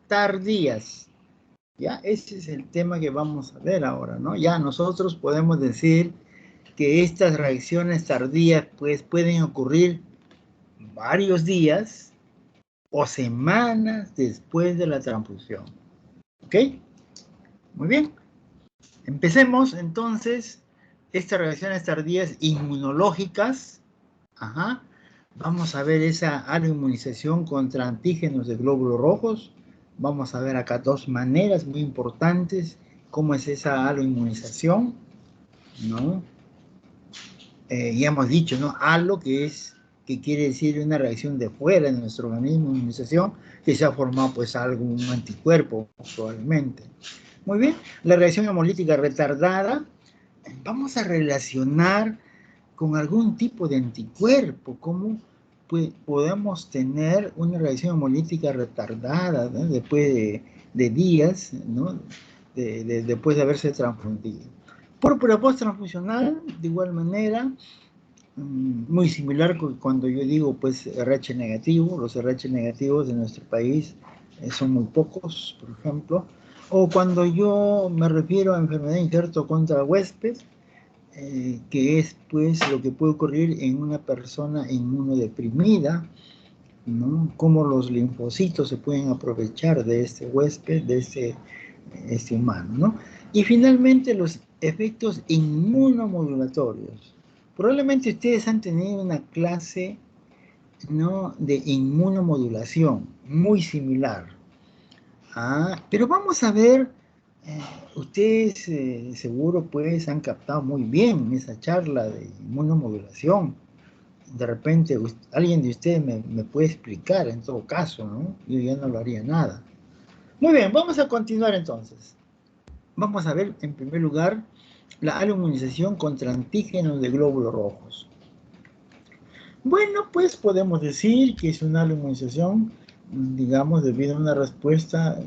tardías. Ya, ese es el tema que vamos a ver ahora, ¿no? Ya nosotros podemos decir que estas reacciones tardías, pues, pueden ocurrir varios días o semanas después de la transfusión. ¿Ok? Muy bien. Empecemos, entonces, estas reacciones tardías inmunológicas. Ajá. Vamos a ver esa aloinmunización contra antígenos de glóbulos rojos. Vamos a ver acá dos maneras muy importantes. ¿Cómo es esa aloinmunización? ¿No? Ya hemos dicho, ¿no? Alo, que quiere decir una reacción de fuera de nuestro organismo de inmunización, que se ha formado pues algún anticuerpo, probablemente. Muy bien, la reacción hemolítica retardada, vamos a relacionar con algún tipo de anticuerpo, cómo podemos tener una reacción hemolítica retardada, ¿no? Después de días, ¿no? Después de haberse transfundido. Púrpura post-transfusional, de igual manera, muy similar cuando yo digo pues RH negativo, los RH negativos de nuestro país son muy pocos, por ejemplo, o cuando yo me refiero a enfermedad injerto contra huésped, que es pues lo que puede ocurrir en una persona inmunodeprimida, ¿no? Cómo los linfocitos se pueden aprovechar de este huésped, de este humano, ¿no? Y finalmente los efectos inmunomodulatorios. Probablemente ustedes han tenido una clase, ¿no?, de inmunomodulación muy similar. Pero vamos a ver, eh, ustedes seguro pues han captado muy bien esa charla de inmunomodulación. De repente alguien de ustedes me puede explicar en todo caso, ¿no? Yo ya no lo haría nada. Muy bien, vamos a continuar entonces. Vamos a ver en primer lugar la aloinmunización contra antígenos de glóbulos rojos. Bueno, pues podemos decir que es una aloinmunización, digamos, debido a una respuesta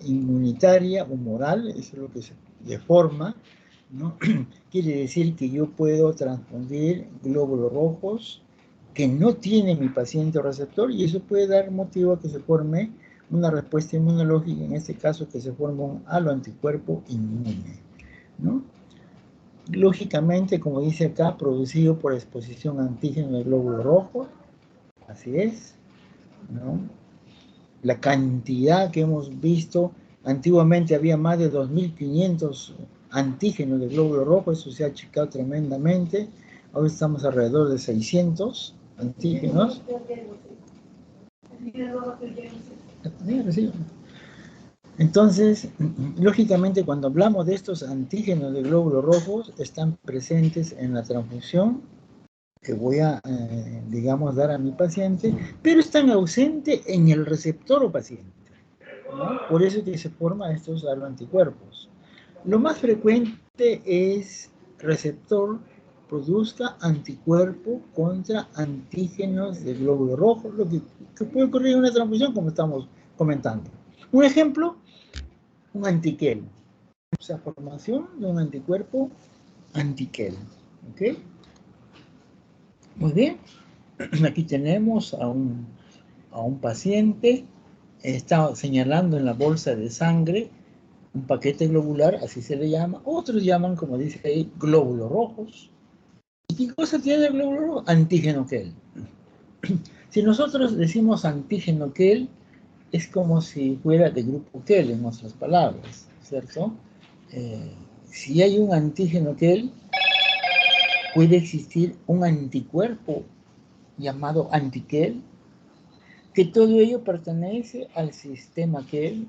inmunitaria o moral, eso es lo que se deforma, ¿no? Quiere decir que yo puedo transfundir glóbulos rojos que no tiene mi paciente receptor y eso puede dar motivo a que se forme una respuesta inmunológica, en este caso que se forma un haloanticuerpo inmune, ¿no? Lógicamente, como dice acá, producido por exposición a antígeno de glóbulo rojo, así es, ¿no? La cantidad que hemos visto, antiguamente había más de 2.500 antígenos de glóbulo rojo, eso se ha achicado tremendamente, hoy estamos alrededor de 600 antígenos. Entonces, lógicamente, cuando hablamos de estos antígenos de glóbulos rojos, están presentes en la transfusión que voy a, digamos, dar a mi paciente, pero están ausentes en el receptor o paciente, ¿no? Por eso es que se forman estos anticuerpos. Lo más frecuente es receptor produzca anticuerpo contra antígenos de glóbulos rojos, lo que puede ocurrir en una transfusión, como estamos comentando. Un ejemplo, un antiquel, o sea, formación de un anticuerpo antiquel, ¿ok? Muy bien, aquí tenemos a un paciente, está señalando en la bolsa de sangre un paquete globular, así se le llama, otros llaman, como dice ahí, glóbulos rojos. ¿Y qué cosa tiene el glóbulo rojo? Antígeno Kell. Si nosotros decimos antígeno Kell, es como si fuera de grupo Kell, en otras palabras, ¿cierto? Si hay un antígeno Kell, puede existir un anticuerpo llamado antiquel, que todo ello pertenece al sistema Kell.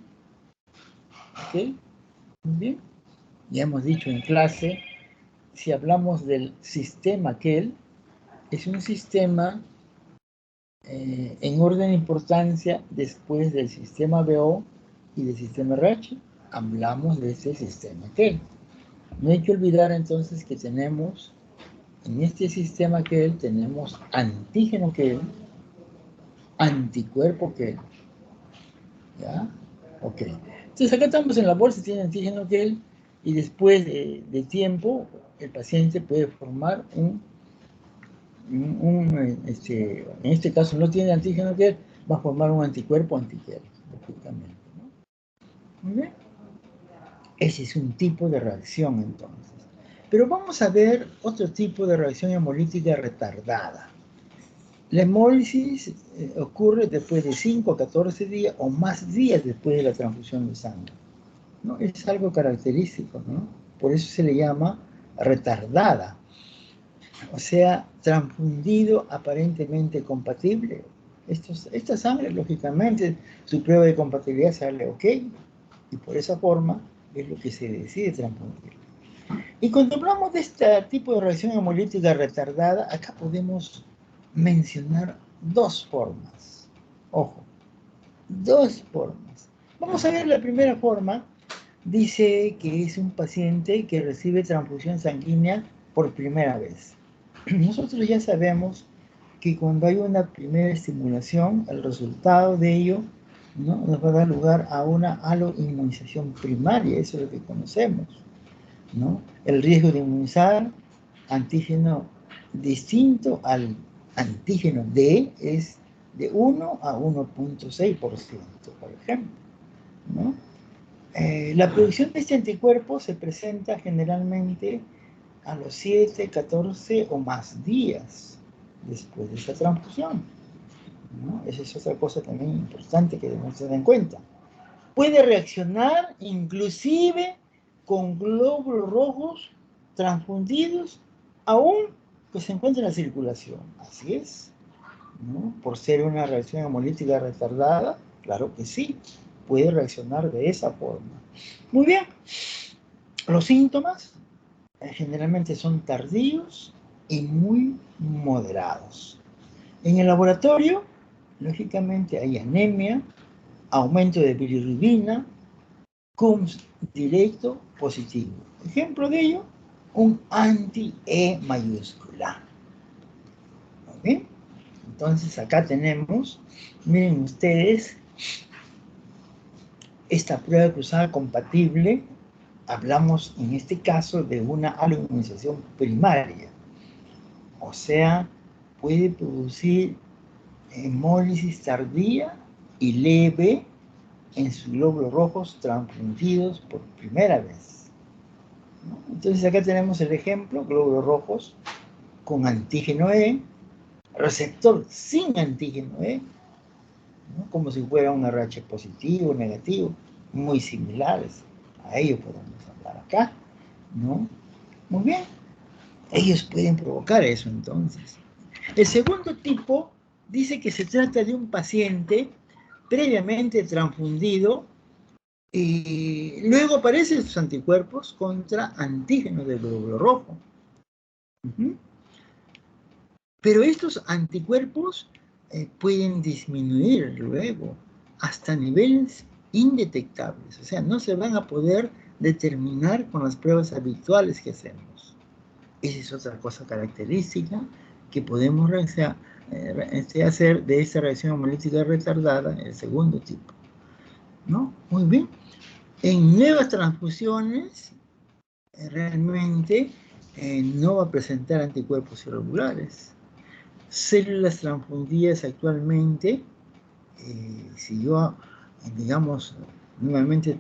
¿Ok? Muy bien. Ya hemos dicho en clase, si hablamos del sistema Kell, es un sistema en orden de importancia después del sistema BO y del sistema RH. Hablamos de ese sistema Kell. No hay que olvidar entonces que tenemos, en este sistema Kell, tenemos antígeno Kell, anticuerpo Kell. ¿Ya? Ok. Entonces acá estamos en la bolsa, tiene antígeno Kell, y después de tiempo, el paciente puede formar en este caso no tiene antígeno Kell, va a formar un anticuerpo anti-Kell, lógicamente. Muy bien. Ese es un tipo de reacción, entonces. Pero vamos a ver otro tipo de reacción hemolítica retardada. La hemólisis ocurre después de 5 a 14 días o más días después de la transfusión de sangre, ¿no? Es algo característico, ¿no? Por eso se le llama retardada. O sea, transfundido aparentemente compatible. Esta sangre, lógicamente, su prueba de compatibilidad sale ok, y por esa forma es lo que se decide transfundir. Y cuando hablamos de este tipo de reacción hemolítica retardada, acá podemos mencionar dos formas. Ojo, dos formas. Vamos a ver la primera forma. Dice que es un paciente que recibe transfusión sanguínea por primera vez. Nosotros ya sabemos que cuando hay una primera estimulación, el resultado de ello, ¿no?, nos va a dar lugar a una aloinmunización primaria, eso es lo que conocemos, ¿no? El riesgo de inmunizar antígeno distinto al antígeno D es de 1 a 1.6%, por ejemplo, ¿no? La producción de este anticuerpo se presenta generalmente a los 7, 14 o más días después de esta transfusión, ¿no? Esa es otra cosa también importante que debemos tener en cuenta. Puede reaccionar inclusive con glóbulos rojos transfundidos aún que se encuentra en la circulación. Así es, ¿no? Por ser una reacción hemolítica retardada, claro que sí, puede reaccionar de esa forma. Muy bien, los síntomas generalmente son tardíos y muy moderados. En el laboratorio, lógicamente hay anemia, aumento de bilirrubina, CUMS directo positivo. Ejemplo de ello, un anti-E mayúscula. ¿Okay? Entonces acá tenemos, miren ustedes, esta prueba cruzada compatible. Hablamos en este caso de una aloinmunización primaria. O sea, puede producir hemólisis tardía y leve en sus glóbulos rojos transfundidos por primera vez, ¿no? Entonces acá tenemos el ejemplo, glóbulos rojos con antígeno E, receptor sin antígeno E, ¿no?, como si fuera un RH positivo o negativo, muy similares. A ello podemos hablar acá, ¿no? Muy bien, ellos pueden provocar eso entonces. El segundo tipo dice que se trata de un paciente previamente transfundido y luego aparecen sus anticuerpos contra antígenos del glóbulo rojo. Pero estos anticuerpos pueden disminuir luego hasta niveles indetectables. O sea, no se van a poder determinar con las pruebas habituales que hacemos. Esa es otra cosa característica que podemos hacer de esta reacción hemolítica retardada, el segundo tipo, ¿no? Muy bien. En nuevas transfusiones, realmente no va a presentar anticuerpos irregulares. Células transfundidas actualmente, si yo, digamos, nuevamente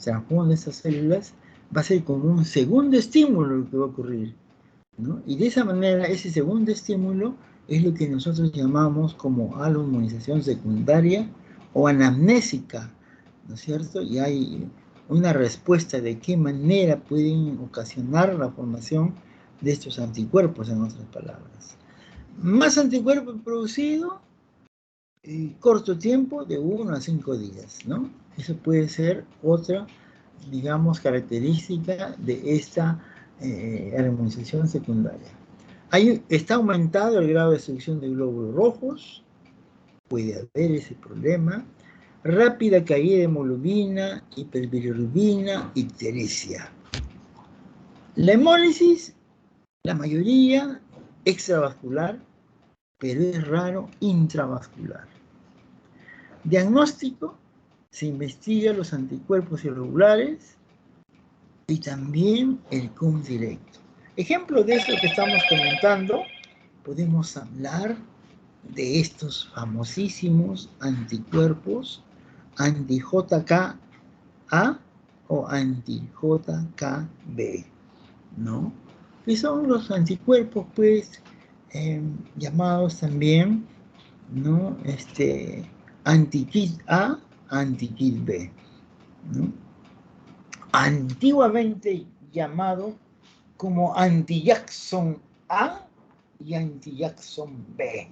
transfundo estas células, va a ser como un segundo estímulo lo que va a ocurrir, ¿no? Y de esa manera, ese segundo estímulo es lo que nosotros llamamos como aloinmunización secundaria o anamnésica, ¿no es cierto? Y hay una respuesta de qué manera pueden ocasionar la formación de estos anticuerpos, en otras palabras. Más anticuerpo producido en corto tiempo, de 1 a 5 días, ¿no? Eso puede ser otra, digamos, característica de esta inmunización secundaria. Está aumentado el grado de destrucción de glóbulos rojos, puede haber ese problema. Rápida caída de hemoglobina, hiperbilirrubina, ictericia. La hemólisis, la mayoría extravascular, pero es raro intravascular. Diagnóstico, se investiga los anticuerpos irregulares y también el CUMS directo. Ejemplo de esto que estamos comentando, podemos hablar de estos famosísimos anticuerpos anti-JK A o anti-JKB, ¿no? Que son los anticuerpos, pues, llamados también, ¿no? Anti-KIT A, anti-KIT B, ¿no? Antiguamente llamado como anti-Jackson A y anti-Jackson B.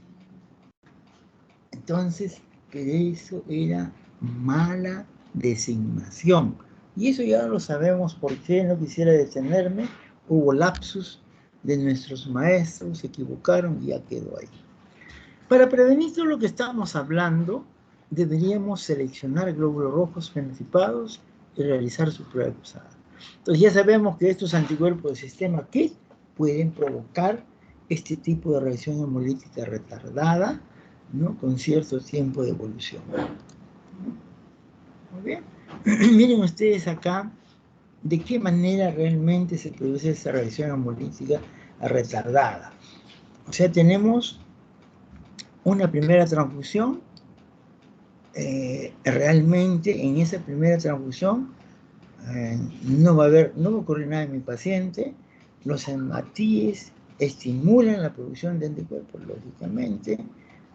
Entonces, pero eso era mala designación. Y eso ya lo sabemos por qué, no quisiera detenerme. Hubo lapsus de nuestros maestros, se equivocaron y ya quedó ahí. Para prevenir todo lo que estábamos hablando, deberíamos seleccionar glóbulos rojos fenotipados y realizar su prueba cruzada. Entonces ya sabemos que estos anticuerpos del sistema KIT pueden provocar este tipo de reacción hemolítica retardada, ¿no? Con cierto tiempo de evolución. Muy bien. Miren ustedes acá de qué manera realmente se produce esta reacción hemolítica retardada. O sea, tenemos una primera transfusión. Realmente en esa primera transfusión no va a ocurrir nada en mi paciente. Los hematíes estimulan la producción de anticuerpos, lógicamente.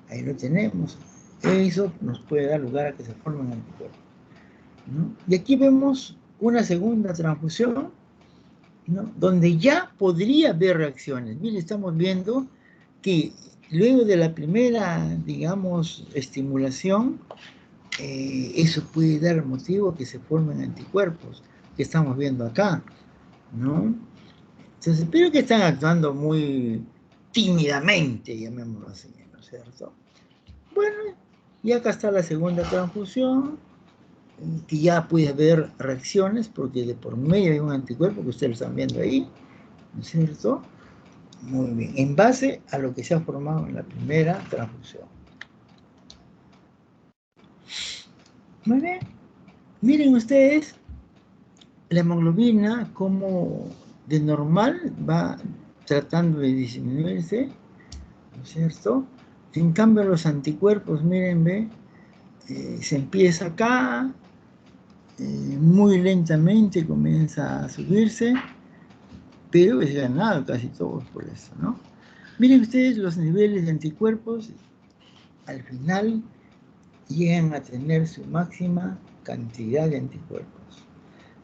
Ahí lo tenemos. Eso nos puede dar lugar a que se formen anticuerpos, ¿no? Y aquí vemos una segunda transfusión, ¿no? Donde ya podría haber reacciones. Mire, estamos viendo que luego de la primera, digamos, estimulación, eso puede dar motivo a que se formen anticuerpos, que estamos viendo acá, ¿no? Entonces, pero que están actuando muy tímidamente, llamémoslo así, ¿no es cierto? Bueno, y acá está la segunda transfusión, que ya puede haber reacciones, porque de por medio hay un anticuerpo que ustedes están viendo ahí, ¿no es cierto? Muy bien, en base a lo que se ha formado en la primera transfusión. Muy bien, miren ustedes la hemoglobina como de normal va tratando de disminuirse, ¿no es cierto? En cambio los anticuerpos, miren, ve, se empieza acá, muy lentamente comienza a subirse, pero es ganado casi todo por eso, ¿no? Miren ustedes los niveles de anticuerpos, al final llegan a tener su máxima cantidad de anticuerpos.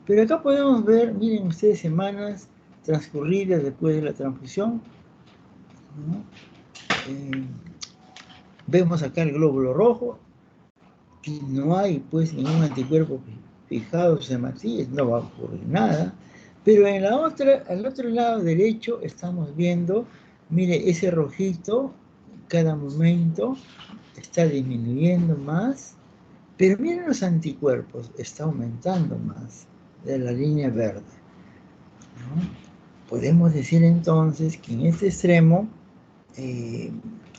Pero acá podemos ver, miren ustedes, semanas transcurridas después de la transfusión, ¿no? Vemos acá el glóbulo rojo, y no hay pues ningún anticuerpo fijado en hematíes, no va a ocurrir nada. Pero en la otra, al otro lado derecho estamos viendo, mire, ese rojito, cada momento está disminuyendo más, pero miren los anticuerpos, está aumentando más de la línea verde, ¿no? Podemos decir entonces que en este extremo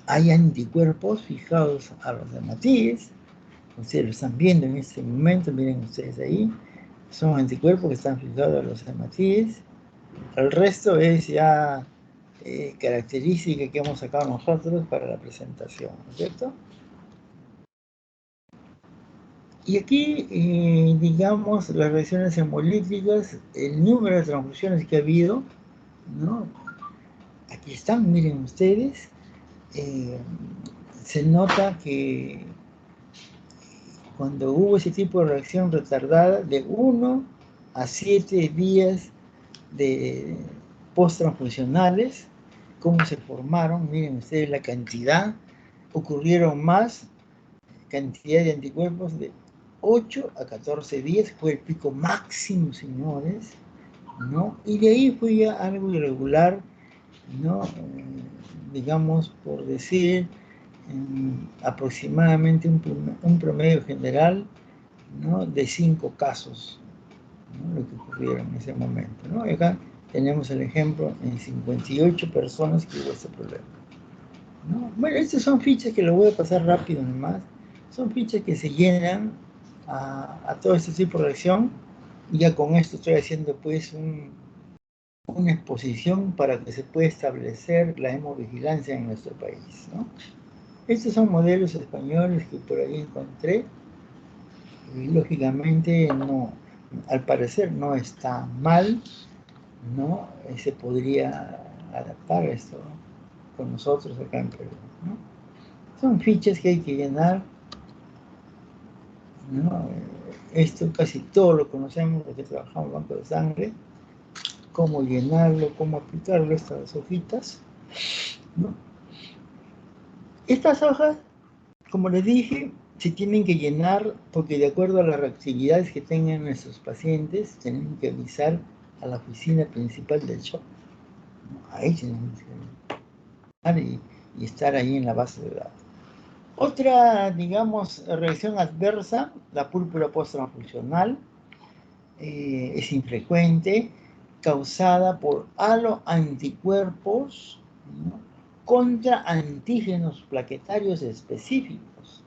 hay anticuerpos fijados a los hematíes. Ustedes lo están viendo en este momento, miren ustedes ahí, son anticuerpos que están fijados a los hematíes. El resto es ya característica que hemos sacado nosotros para la presentación, ¿no es cierto? Y aquí, digamos, las reacciones hemolíticas, el número de transfusiones que ha habido, ¿no? Aquí están, miren ustedes, se nota que cuando hubo ese tipo de reacción retardada, de 1 a 7 días de post-transfusionales, cómo se formaron, miren ustedes la cantidad, ocurrieron más cantidad de anticuerpos de 8 a 14 días, fue el pico máximo, señores, ¿no? Y de ahí fue ya algo irregular, ¿no? Digamos, por decir, aproximadamente un promedio general, ¿no? De 5 casos, ¿no? Lo que ocurrieron en ese momento, ¿no? Y acá tenemos el ejemplo en 58 personas que hubo este problema, ¿no? Bueno, estas son fichas que lo voy a pasar rápido nomás, son fichas que se llenan a todo este tipo de reacción, y ya con esto estoy haciendo pues una exposición para que se pueda establecer la hemovigilancia en nuestro país, ¿no? Estos son modelos españoles que por ahí encontré, y lógicamente al parecer no está mal, ¿no? Se podría adaptar esto con nosotros acá en Perú, ¿no? Son fichas que hay que llenar, ¿no? Esto casi todo lo conocemos, los que trabajamos en banco de sangre, cómo llenarlo, cómo aplicarlo, estas hojitas, ¿no? Estas hojas, como les dije, se tienen que llenar porque de acuerdo a las reactividades que tengan nuestros pacientes, tenemos que avisar a la oficina principal del SHOP. Ahí tenemos que llenar y estar ahí en la base de datos. Otra, digamos, reacción adversa, la púrpura posttransfusional, es infrecuente, causada por haloanticuerpos, ¿no?, contra antígenos plaquetarios específicos.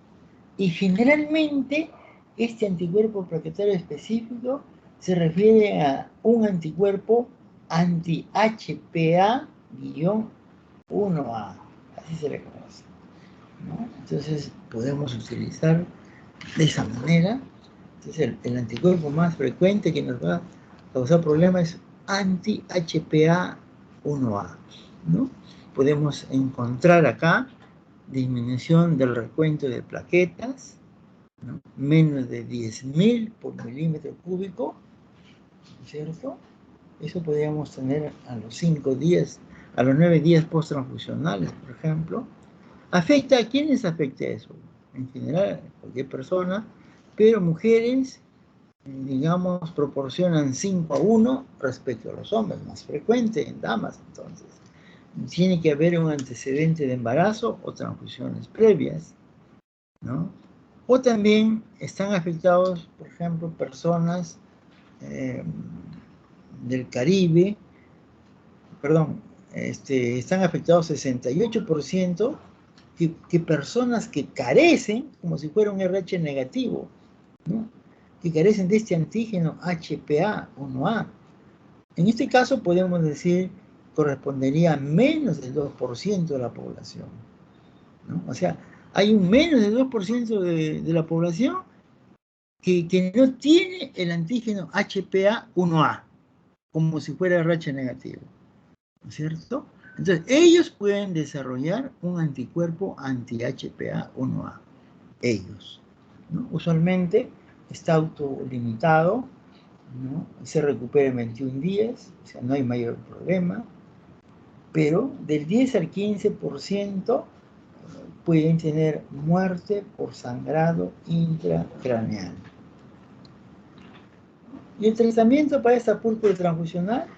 Y generalmente este anticuerpo plaquetario específico se refiere a un anticuerpo anti-HPA-1A, así se le conoce, ¿no? Entonces podemos utilizar de esa manera. Entonces el anticuerpo más frecuente que nos va a causar problemas es anti-HPA-1A, ¿no? Podemos encontrar acá disminución del recuento de plaquetas, ¿no?, menos de 10.000 por milímetro cúbico, ¿cierto? Eso podríamos tener a los 5 días, a los 9 días post-transfusionales, por ejemplo. ¿Afecta a quiénes afecta eso? En general, cualquier persona, pero mujeres, digamos, proporcionan 5-1 respecto a los hombres, más frecuente en damas, entonces. Tiene que haber un antecedente de embarazo o transfusiones previas, ¿no? O también están afectados, por ejemplo, personas del Caribe, perdón, están afectados 68% que personas que carecen, como si fuera un RH negativo, ¿no?, que carecen de este antígeno HPA-1A. En este caso podemos decir correspondería a menos del 2% de la población, ¿no? O sea, hay un menos del 2% de la población que no tiene el antígeno HPA-1A, como si fuera RH negativo, ¿no es cierto? Entonces, ellos pueden desarrollar un anticuerpo anti-HPA-1A, ellos, ¿no? Usualmente está autolimitado, ¿no? Se recupera en 21 días, o sea, no hay mayor problema, pero del 10 al 15% pueden tener muerte por sangrado intracraneal. Y el tratamiento para esta púrpura transfusional,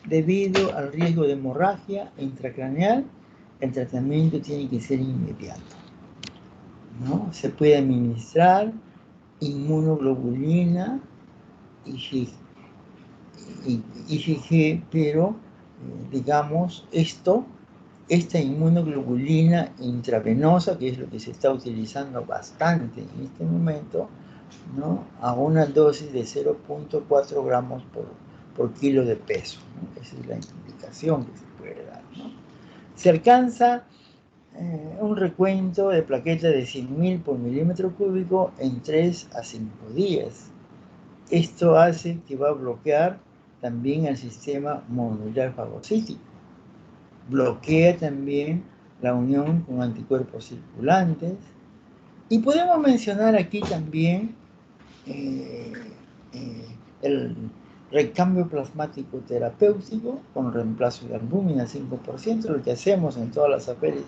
debido al riesgo de hemorragia intracraneal, el tratamiento tiene que ser inmediato, ¿no? Se puede administrar inmunoglobulina, IgG, pero digamos, esta inmunoglobulina intravenosa, que es lo que se está utilizando bastante en este momento, ¿no?, a una dosis de 0.4 gramos por kilo de peso, ¿no? Esa es la indicación que se puede dar, ¿no? Se alcanza un recuento de plaquetas de 100.000 por milímetro cúbico en 3 a 5 días. Esto hace que va a bloquear también el sistema mononuclear fagocítico. Bloquea también la unión con anticuerpos circulantes. Y podemos mencionar aquí también el recambio plasmático terapéutico con reemplazo de albúmina 5%, lo que hacemos en todas las aféresis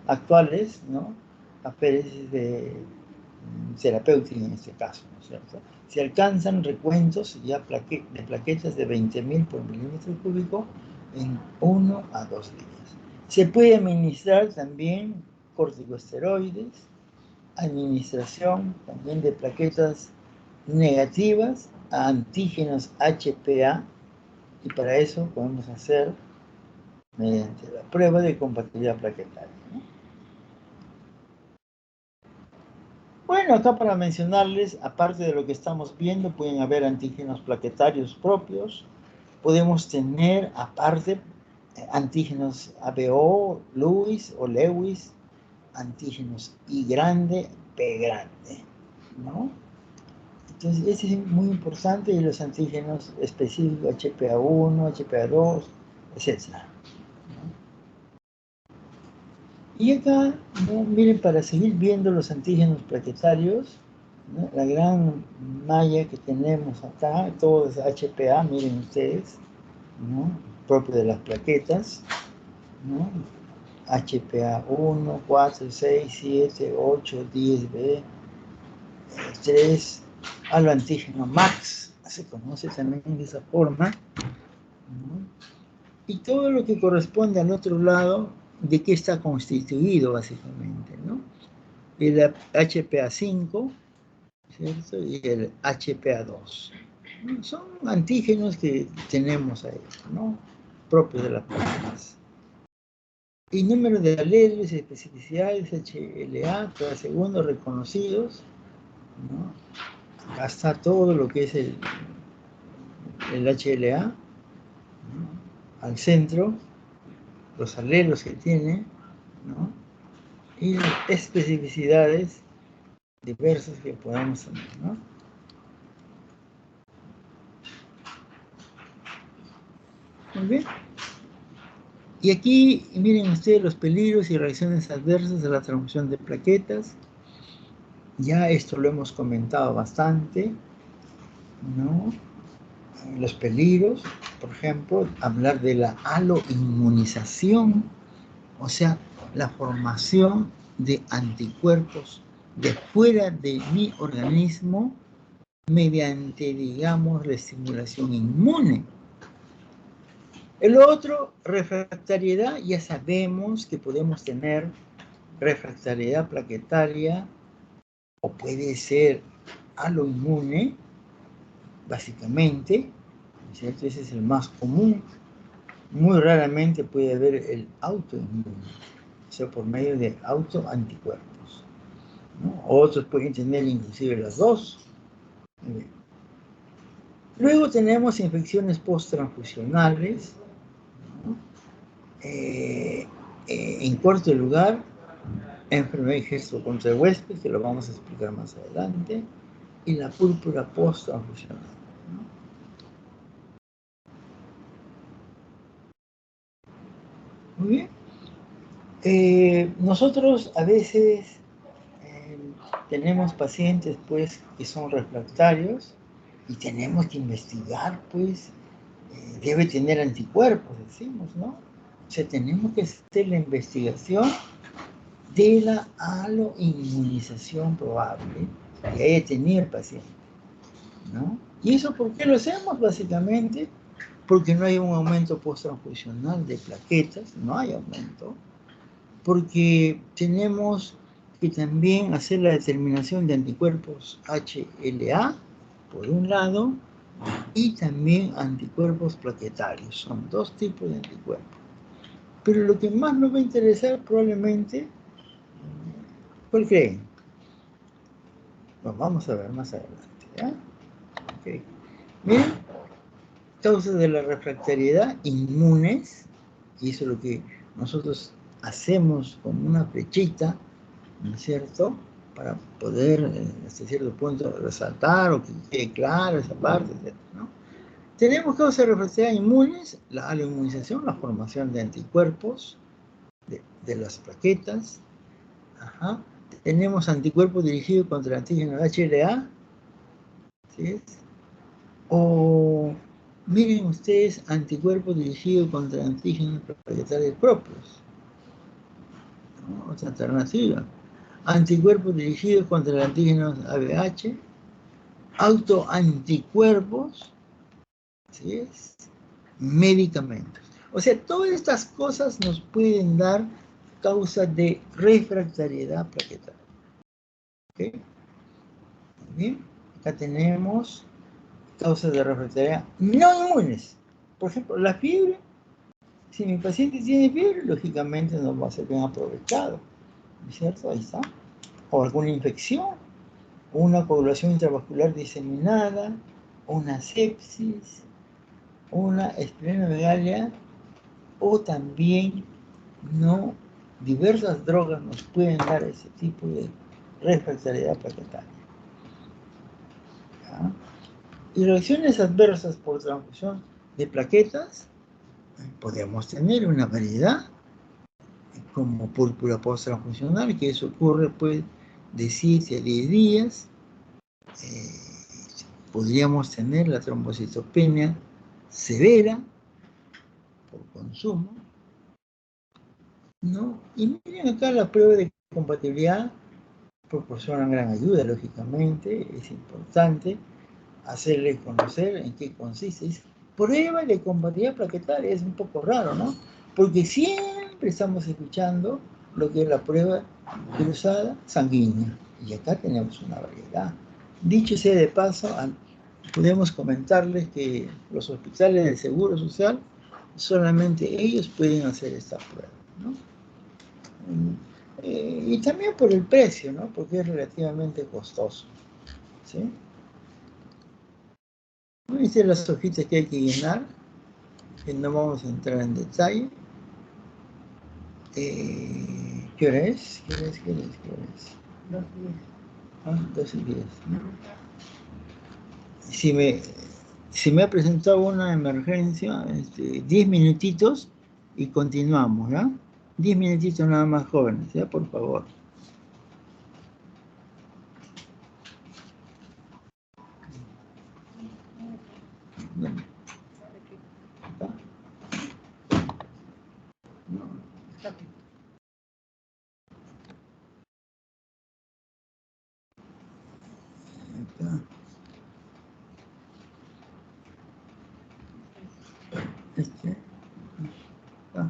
actuales, ¿no? Aféresis de terapéutica en este caso, ¿no es cierto? Se alcanzan recuentos ya de plaquetas de 20.000 por milímetro cúbico en 1 a 2 días. Se puede administrar también corticosteroides, administración también de plaquetas negativas a antígenos HPA, y para eso podemos hacer mediante la prueba de compatibilidad plaquetaria, ¿no? Bueno, acá para mencionarles, aparte de lo que estamos viendo, pueden haber antígenos plaquetarios propios. Podemos tener, aparte, antígenos ABO, Lewis o Lewis, antígenos I grande, P grande, ¿no? Entonces, ese es muy importante, y los antígenos específicos HPA1, HPA2, etc. Y acá, ¿no? Miren, para seguir viendo los antígenos plaquetarios, ¿no? La gran malla que tenemos acá, todo es HPA, miren ustedes, ¿no? Propio de las plaquetas, ¿no? HPA1, 4, 6, 7, 8, 10B, 3, aloantígeno max, se conoce también de esa forma, ¿no? Y todo lo que corresponde al otro lado, ¿de qué está constituido básicamente, ¿no? El HPA5, ¿cierto? Y el HPA2. Son antígenos que tenemos ahí, ¿no? Propios de las plaquetas. Y número de alelos y especificidades, HLA, cada segundo reconocidos, ¿no? Acá está todo lo que es el HLA, ¿no? Al centro, los alelos que tiene, ¿no? Y las especificidades diversas que podamos tener, ¿no? Muy bien. Y aquí miren ustedes los peligros y reacciones adversas de la transfusión de plaquetas. Ya esto lo hemos comentado bastante, ¿no? Los peligros, por ejemplo, hablar de la aloinmunización, o sea, la formación de anticuerpos de fuera de mi organismo mediante, digamos, la estimulación inmune. El otro, refractariedad, ya sabemos que podemos tener refractariedad plaquetaria o puede ser aloinmune, básicamente, ¿cierto? Ese es el más común. Muy raramente puede haber el autoinmune, o sea, por medio de autoanticuerpos, ¿no? Otros pueden tener inclusive las dos. Luego tenemos infecciones post-transfusionales, ¿no? En cuarto lugar, enfermedad y gesto contra el huésped, que lo vamos a explicar más adelante, y la púrpura post-transfusional, ¿no? Muy bien. Nosotros a veces tenemos pacientes, pues, que son refractarios y tenemos que investigar, pues, debe tener anticuerpos, decimos, ¿no? O sea, tenemos que hacer la investigación de la aloinmunización probable que haya tenido el paciente, ¿no? ¿Y eso por qué lo hacemos? Básicamente porque no hay un aumento post-transfusional de plaquetas, no hay aumento, porque tenemos que también hacer la determinación de anticuerpos HLA, por un lado, y también anticuerpos plaquetarios. Son dos tipos de anticuerpos. Pero lo que más nos va a interesar probablemente, ¿cuál creen? Lo vamos a ver más adelante, ¿ya? Okay. Miren, causas de la refractariedad inmunes, y eso es lo que nosotros hacemos con una flechita, ¿no es cierto?, para poder, hasta cierto punto, resaltar o que quede claro esa parte, etc., ¿no? Tenemos causas de refractariedad inmunes, la aloinmunización, la formación de anticuerpos de las plaquetas. Ajá. Tenemos anticuerpos dirigidos contra el antígeno HLA, ¿sí? O miren ustedes, anticuerpos dirigidos contra antígenos plaquetarios propios, ¿no? Otra alternativa. Anticuerpos dirigidos contra el antígeno ABH, autoanticuerpos, ¿sí es? Medicamentos. O sea, todas estas cosas nos pueden dar causas de refractariedad plaquetaria. ¿Okay? Bien, acá tenemos causas de refractariedad no inmunes. Por ejemplo, la fiebre. Si mi paciente tiene fiebre, lógicamente no va a ser bien aprovechado, ¿no es cierto? Ahí está. O alguna infección, una coagulación intravascular diseminada, una sepsis, una esplenomegalia, o también no, diversas drogas nos pueden dar ese tipo de refractariedad plaquetaria. ¿ya? Y reacciones adversas por transfusión de plaquetas, podemos tener una variedad, como púrpura post-transfusional, que eso ocurre pues de 7 a 10 días. Podríamos tener la trombocitopenia severa por consumo, ¿no? Y miren acá la prueba de compatibilidad proporciona gran ayuda, lógicamente, es importante hacerle conocer en qué consiste. Es prueba de compatibilidad plaquetaria, es un poco raro, ¿no? Porque siempre estamos escuchando lo que es la prueba cruzada sanguínea, y acá tenemos una variedad. Dicho sea de paso, podemos comentarles que los hospitales del Seguro Social, solamente ellos pueden hacer esta prueba, ¿no? Y también por el precio, ¿no? Porque es relativamente costoso, ¿sí? Estas son las hojitas que hay que llenar, que no vamos a entrar en detalle. ¿Qué hora es? ¿Qué hora es? ¿Qué hora es? ¿Qué hora es? 2:10. Ah, 2:10, ¿no? Si me ha presentado una emergencia, 10 minutitos y continuamos, ¿ya? 10 minutitos nada más, jóvenes, ¿ya? Por favor. No, acá. No, acá. Acá.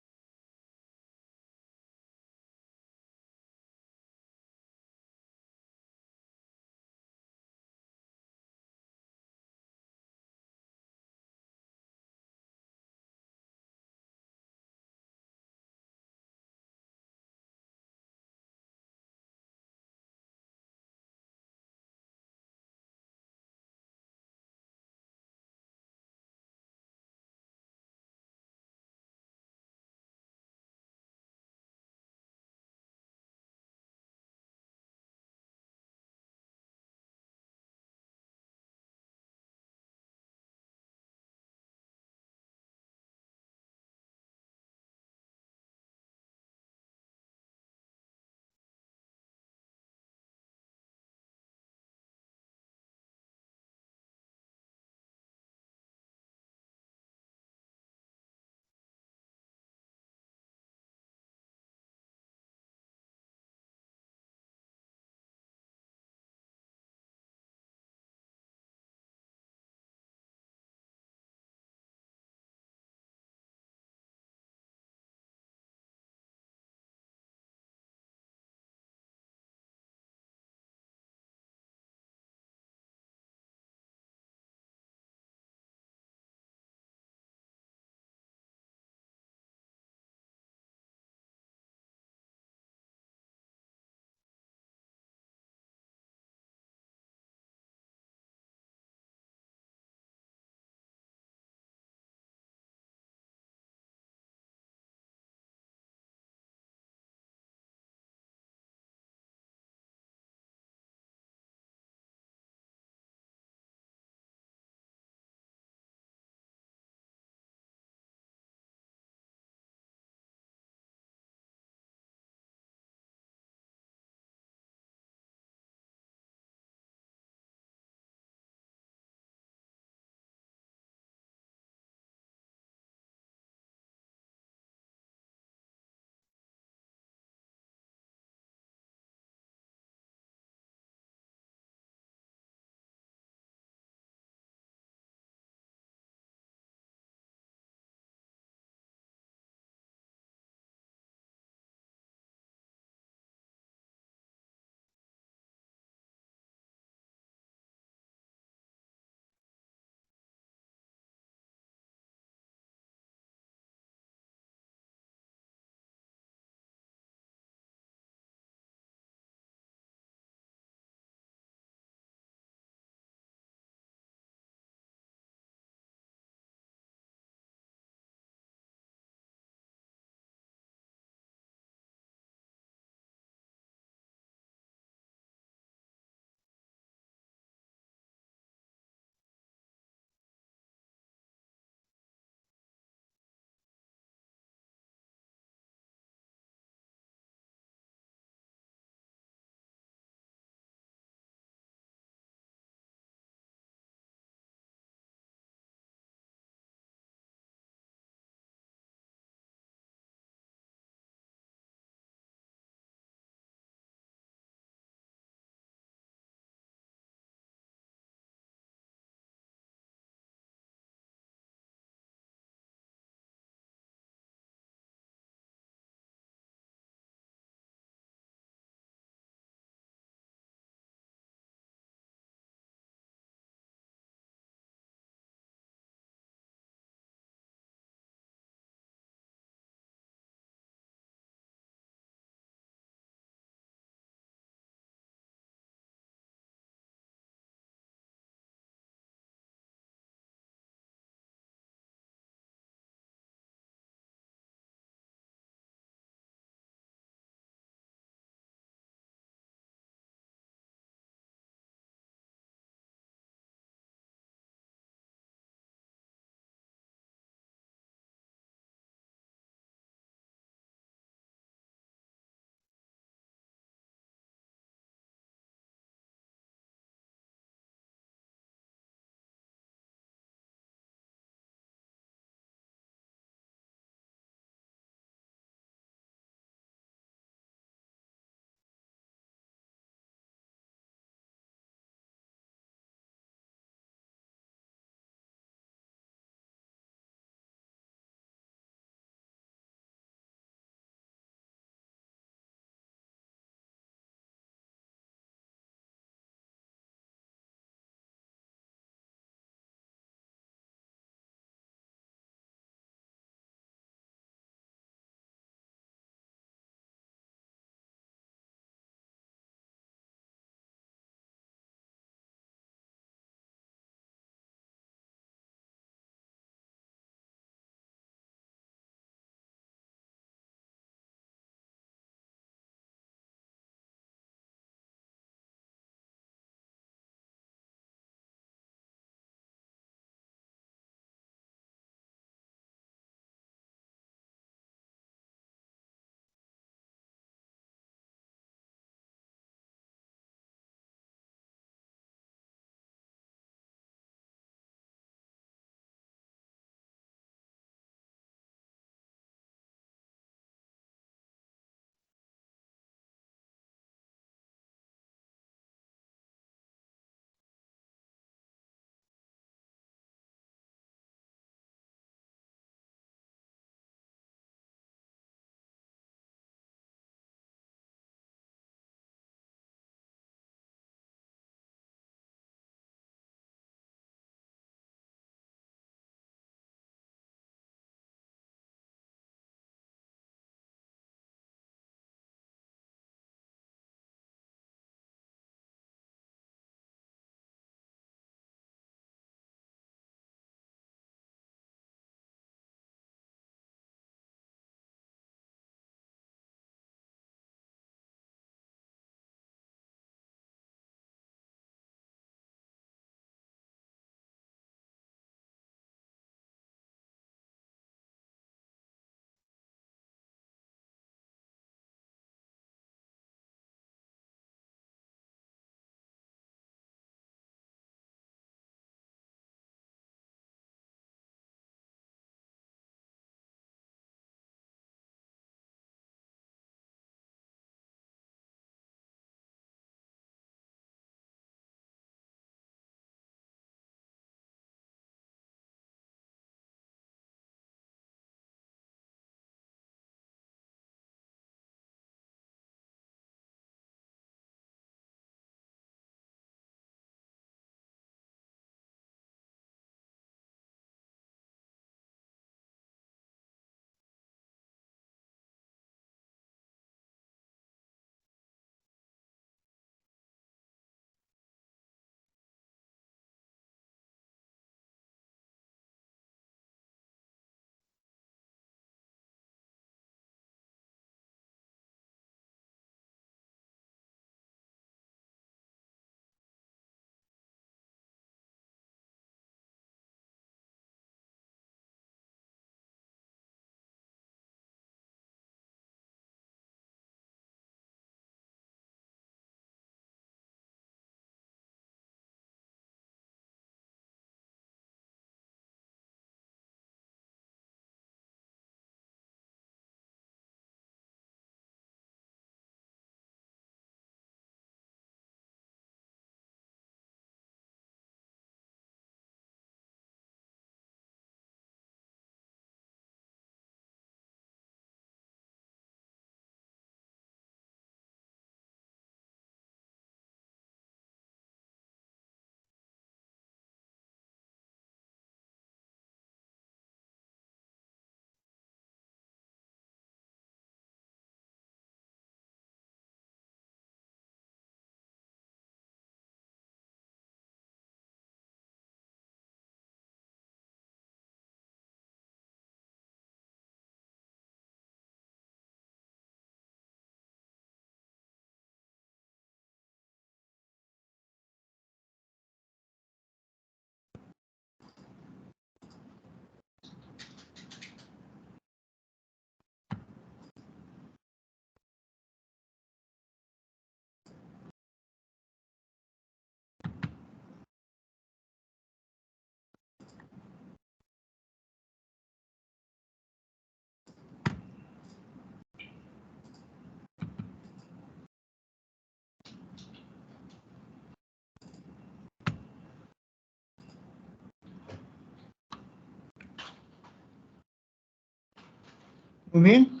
Muy bien,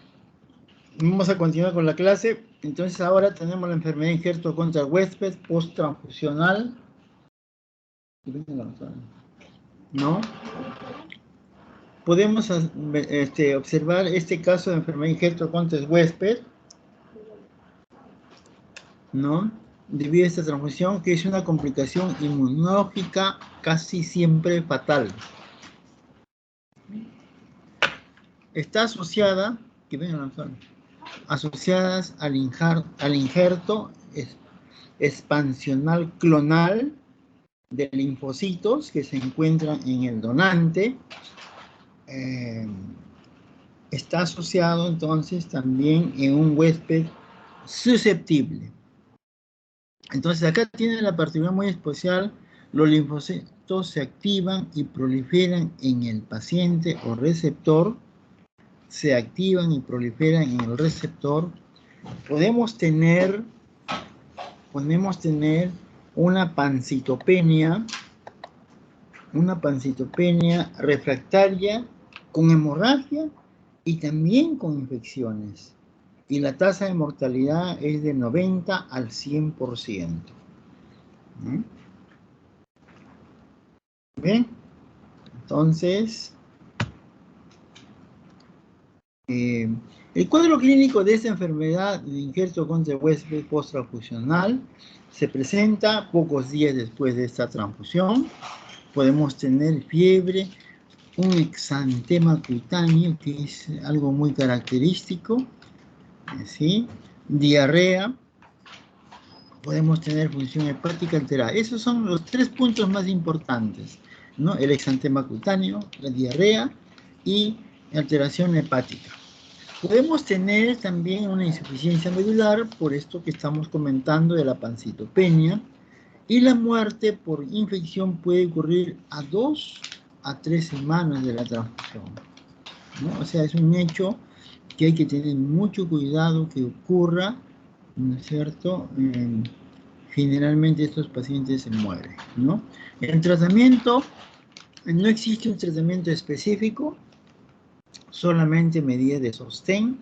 vamos a continuar con la clase. Entonces ahora tenemos la enfermedad de injerto contra el huésped post-transfusional. ¿No? Podemos observar este caso de enfermedad de injerto contra el huésped, ¿no? Debido a esta transfusión, que es una complicación inmunológica casi siempre fatal. Está asociada, que vengan asociadas al injerto expansional clonal de linfocitos que se encuentran en el donante. Está asociado entonces también en un huésped susceptible. Entonces acá tiene la particularidad muy especial: los linfocitos se activan y proliferan en el paciente o receptor, se activan y proliferan en el receptor. Podemos tener una pancitopenia refractaria con hemorragia y también con infecciones. Y la tasa de mortalidad es de 90 al 100%. Bien, entonces, el cuadro clínico de esta enfermedad de injerto contra huésped post-transfusional se presenta pocos días después de esta transfusión. Podemos tener fiebre, un exantema cutáneo, que es algo muy característico, ¿sí? Diarrea, podemos tener función hepática alterada. Esos son los 3 puntos más importantes, ¿no? El exantema cutáneo, la diarrea y alteración hepática. Podemos tener también una insuficiencia medular, por esto que estamos comentando de la pancitopenia, y la muerte por infección puede ocurrir a 2 a 3 semanas de la transfusión, ¿no? O sea, es un hecho que hay que tener mucho cuidado que ocurra, ¿no es cierto? Generalmente estos pacientes se mueren, ¿no? El tratamiento, no existe un tratamiento específico, solamente medidas de sostén.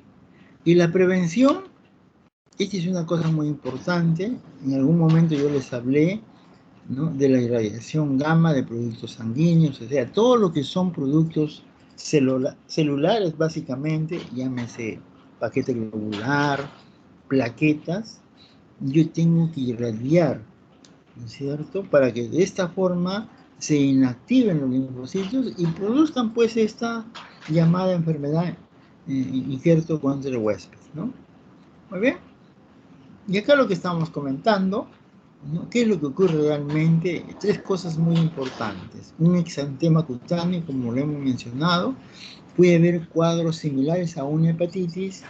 Y la prevención, esta es una cosa muy importante. En algún momento yo les hablé, ¿no?, de la irradiación gamma de productos sanguíneos, o sea, todo lo que son productos celulares básicamente, llámese paquete globular, plaquetas, yo tengo que irradiar, ¿no es cierto?, para que de esta forma se inactiven los linfocitos y produzcan pues esta llamada enfermedad injerto contra el huésped, ¿no? Muy bien. Y acá lo que estamos comentando, ¿no?, ¿qué es lo que ocurre realmente? 3 cosas muy importantes. Un exantema cutáneo, como lo hemos mencionado, puede haber cuadros similares a una hepatitis,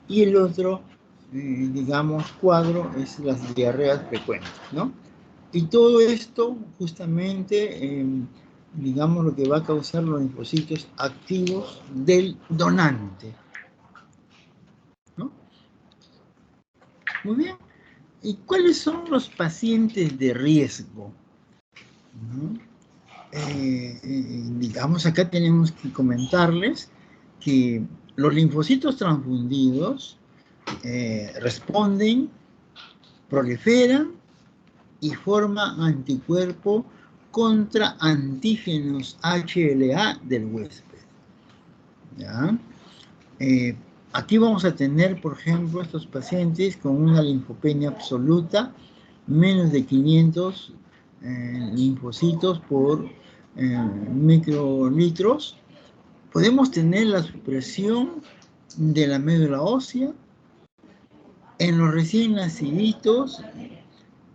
y el otro, digamos, cuadro es las diarreas frecuentes, ¿no? Y todo esto justamente, digamos, lo que va a causar los linfocitos activos del donante, ¿no? Muy bien. ¿Y cuáles son los pacientes de riesgo? ¿No? Digamos, acá tenemos que comentarles que los linfocitos transfundidos responden, proliferan y forman anticuerpo contra antígenos HLA del huésped, ¿ya? Aquí vamos a tener, por ejemplo, estos pacientes con una linfopenia absoluta, menos de 500 linfocitos por microlitros. Podemos tener la supresión de la médula ósea. En los recién naciditos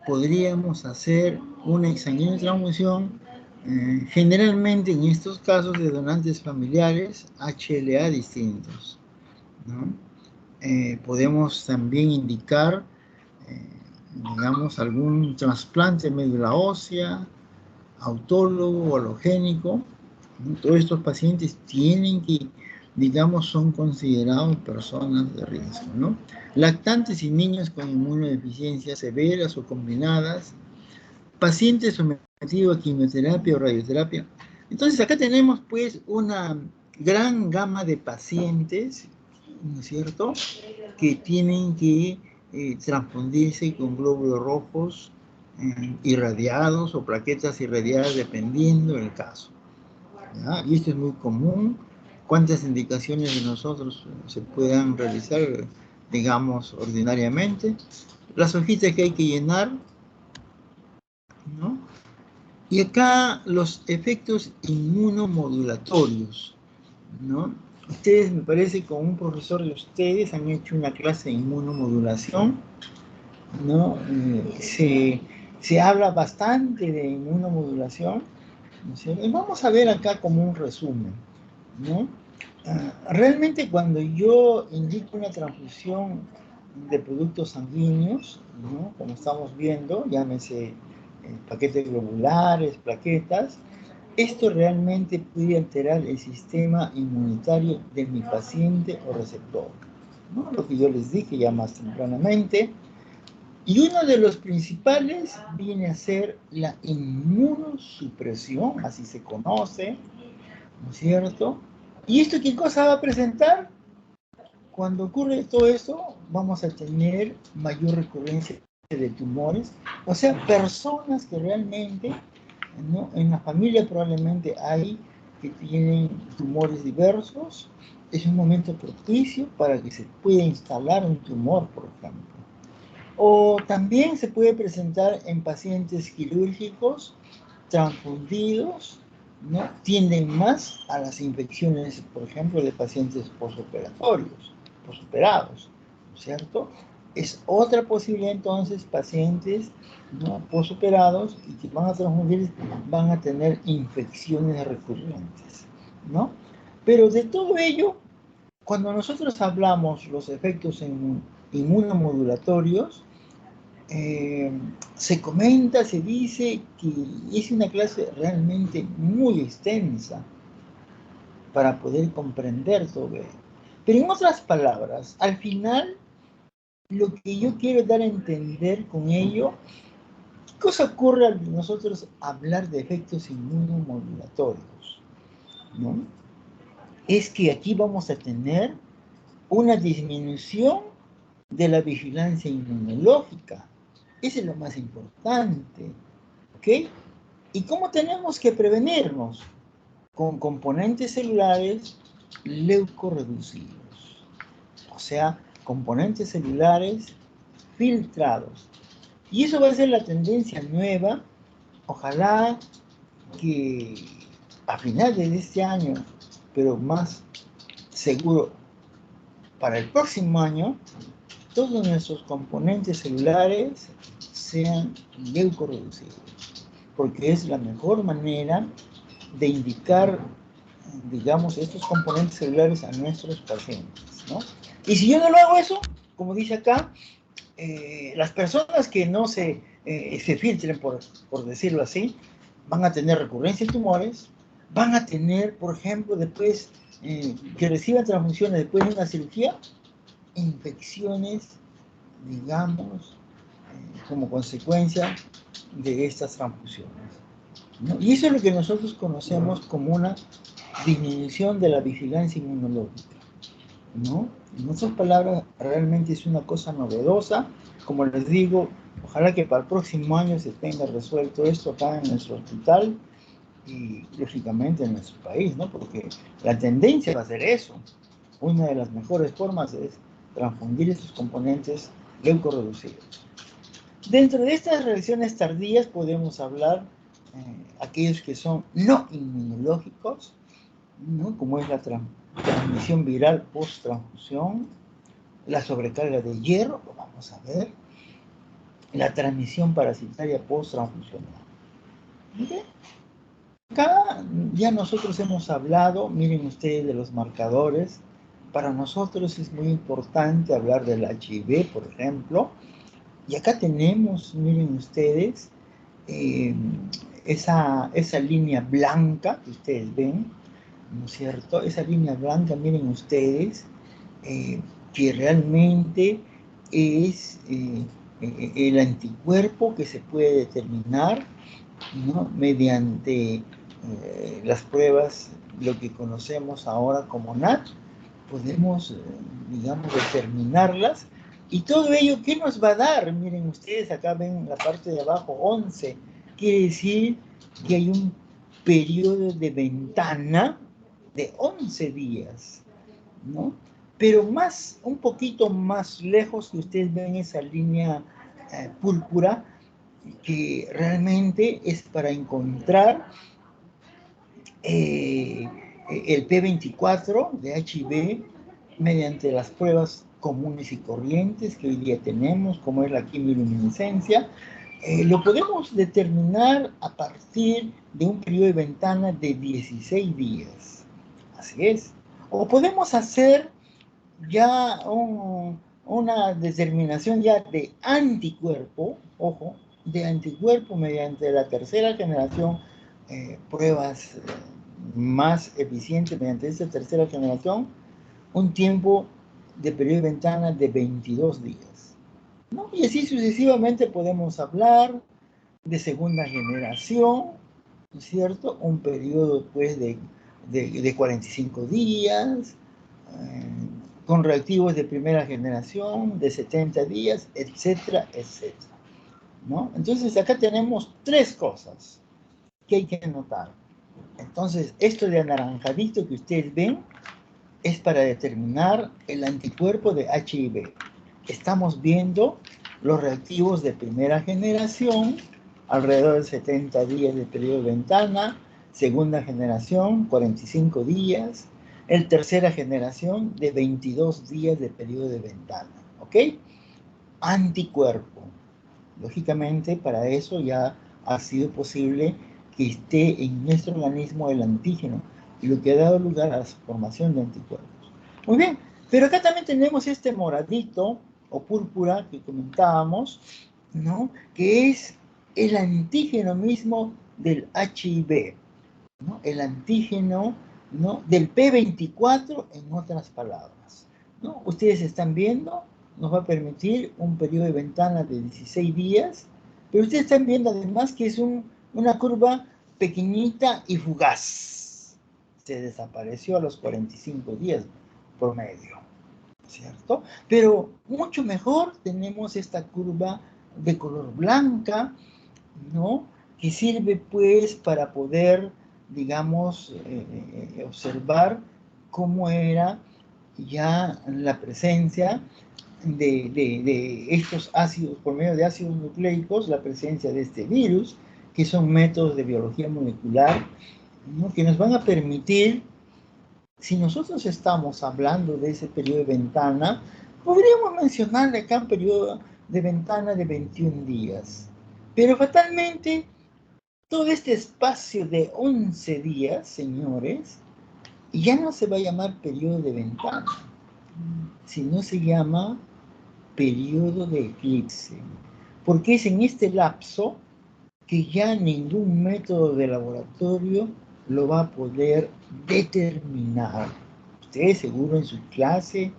podríamos hacer una exsanguínea transfusión, generalmente en estos casos de donantes familiares HLA distintos, ¿no? Podemos también indicar, digamos, algún trasplante de médula ósea, autólogo o halogénico, ¿no? Todos estos pacientes tienen que, digamos, son considerados personas de riesgo, ¿no? Lactantes y niños con inmunodeficiencias severas o combinadas, pacientes sometidos a quimioterapia o radioterapia. Entonces acá tenemos pues una gran gama de pacientes ¿no es cierto?, que tienen que transfundirse con glóbulos rojos irradiados o plaquetas irradiadas, dependiendo del caso, ¿ya? Y esto es muy común. ¿Cuántas indicaciones de nosotros se puedan realizar, digamos, ordinariamente? Las hojitas que hay que llenar, ¿no? Y acá los efectos inmunomodulatorios, ¿no? Ustedes, me parece, con un profesor de ustedes han hecho una clase de inmunomodulación, ¿no? Se habla bastante de inmunomodulación, ¿no es cierto? Y vamos a ver acá como un resumen, ¿no? Realmente cuando yo indico una transfusión de productos sanguíneos, ¿no?, como estamos viendo, llámese paquetes globulares, plaquetas, esto realmente puede alterar el sistema inmunitario de mi paciente o receptor, ¿no? Lo que yo les dije ya más tempranamente. Y uno de los principales viene a ser la inmunosupresión, así se conoce, ¿no es cierto? ¿Y esto qué cosa va a presentar? Cuando ocurre todo esto, vamos a tener mayor recurrencia de tumores, o sea, personas que realmente, ¿no?, en la familia probablemente hay que tienen tumores diversos. Es un momento propicio para que se pueda instalar un tumor, por ejemplo. O también se puede presentar en pacientes quirúrgicos transfundidos, ¿no? Tienden más a las infecciones, por ejemplo, de pacientes posoperatorios, posoperados, ¿no es cierto? Es otra posibilidad entonces, pacientes, ¿no?, posoperados y que van a transfundir, van a tener infecciones recurrentes, ¿no? Pero de todo ello, cuando nosotros hablamos los efectos inmunomodulatorios, se comenta, se dice que es una clase realmente muy extensa para poder comprender todo ello. Pero en otras palabras, al final, lo que yo quiero dar a entender con ello, ¿qué cosa ocurre al nosotros hablar de efectos inmunomodulatorios, ¿no? Es que aquí vamos a tener una disminución de la vigilancia inmunológica. Eso es lo más importante, ¿ok? ¿Y cómo tenemos que prevenirnos? Con componentes celulares leucorreducidos, o sea, componentes celulares filtrados. Y eso va a ser la tendencia nueva. Ojalá que a finales de este año, pero más seguro para el próximo año, todos nuestros componentes celulares sean leucorreducidos, porque es la mejor manera de indicar, digamos, estos componentes celulares a nuestros pacientes, ¿no? Y si yo no lo hago eso, como dice acá, las personas que no se filtren, por decirlo así, van a tener recurrencia de tumores, van a tener, por ejemplo, después que reciban transfusiones después de una cirugía, infecciones, digamos, como consecuencia de estas transfusiones, ¿no? Y eso es lo que nosotros conocemos como una disminución de la vigilancia inmunológica, ¿no? En otras palabras, realmente es una cosa novedosa. Como les digo, ojalá que para el próximo año se tenga resuelto esto acá en nuestro hospital y, lógicamente, en nuestro país, ¿no? Porque la tendencia va a ser eso. Una de las mejores formas es transfundir estos componentes leucorreducidos. Dentro de estas reacciones tardías podemos hablar aquellos que son no inmunológicos, ¿no?, como es la transmisión viral post-transfusión, la sobrecarga de hierro, lo vamos a ver, la transmisión parasitaria post-transfusional. ¿Okay? Acá ya nosotros hemos hablado, miren ustedes, de los marcadores. Para nosotros es muy importante hablar del HIV, por ejemplo. Y acá tenemos, miren ustedes, esa línea blanca que ustedes ven, ¿no es cierto? Esa línea blanca, miren ustedes, que realmente es el anticuerpo que se puede determinar, ¿no?, mediante las pruebas, lo que conocemos ahora como NAT, podemos, digamos, determinarlas. Y todo ello, ¿qué nos va a dar? Miren ustedes, acá ven la parte de abajo, 11. Quiere decir que hay un periodo de ventana de 11 días, ¿no? Pero más, un poquito más lejos, que ustedes ven esa línea púrpura, que realmente es para encontrar el P24 de HIV mediante las pruebas comunes y corrientes que hoy día tenemos, como es la quimioluminescencia. Lo podemos determinar a partir de un periodo de ventana de 16 días. Así es. O podemos hacer ya una determinación ya de anticuerpo, ojo, de anticuerpo mediante la tercera generación, pruebas más eficientes mediante esta tercera generación, un tiempo de periodo de ventana de 22 días, ¿no? Y así sucesivamente podemos hablar de segunda generación, ¿no es cierto? Un periodo pues de 45 días, con reactivos de primera generación, de 70 días, etcétera, etcétera, ¿no? Entonces acá tenemos tres cosas que hay que notar. Entonces, esto de anaranjadito que ustedes ven es para determinar el anticuerpo de HIV. Estamos viendo los reactivos de primera generación, alrededor de 70 días de periodo de ventana, segunda generación, 45 días, el tercera generación de 22 días de periodo de ventana, ¿ok? Anticuerpo. Lógicamente, para eso ya ha sido posible que esté en nuestro organismo el antígeno, y lo que ha dado lugar a la formación de anticuerpos. Muy bien, pero acá también tenemos este moradito o púrpura que comentábamos, ¿no? Que es el antígeno mismo del HIV, ¿no? El antígeno, ¿no? Del P24, en otras palabras, ¿no? Ustedes están viendo, nos va a permitir un periodo de ventana de 16 días, pero ustedes están viendo además que es una curva pequeñita y fugaz. Se desapareció a los 45 días promedio, ¿cierto? Pero mucho mejor tenemos esta curva de color blanca, ¿no? Que sirve pues para poder, digamos, observar cómo era ya la presencia de estos ácidos, por medio de ácidos nucleicos, la presencia de este virus, que son métodos de biología molecular, ¿no? Que nos van a permitir, si nosotros estamos hablando de ese periodo de ventana, podríamos mencionarle acá un periodo de ventana de 21 días. Pero fatalmente, todo este espacio de 11 días, señores, ya no se va a llamar periodo de ventana, sino se llama periodo de eclipse, porque es en este lapso que ya ningún método de laboratorio lo va a poder determinar. Ustedes seguro en su clase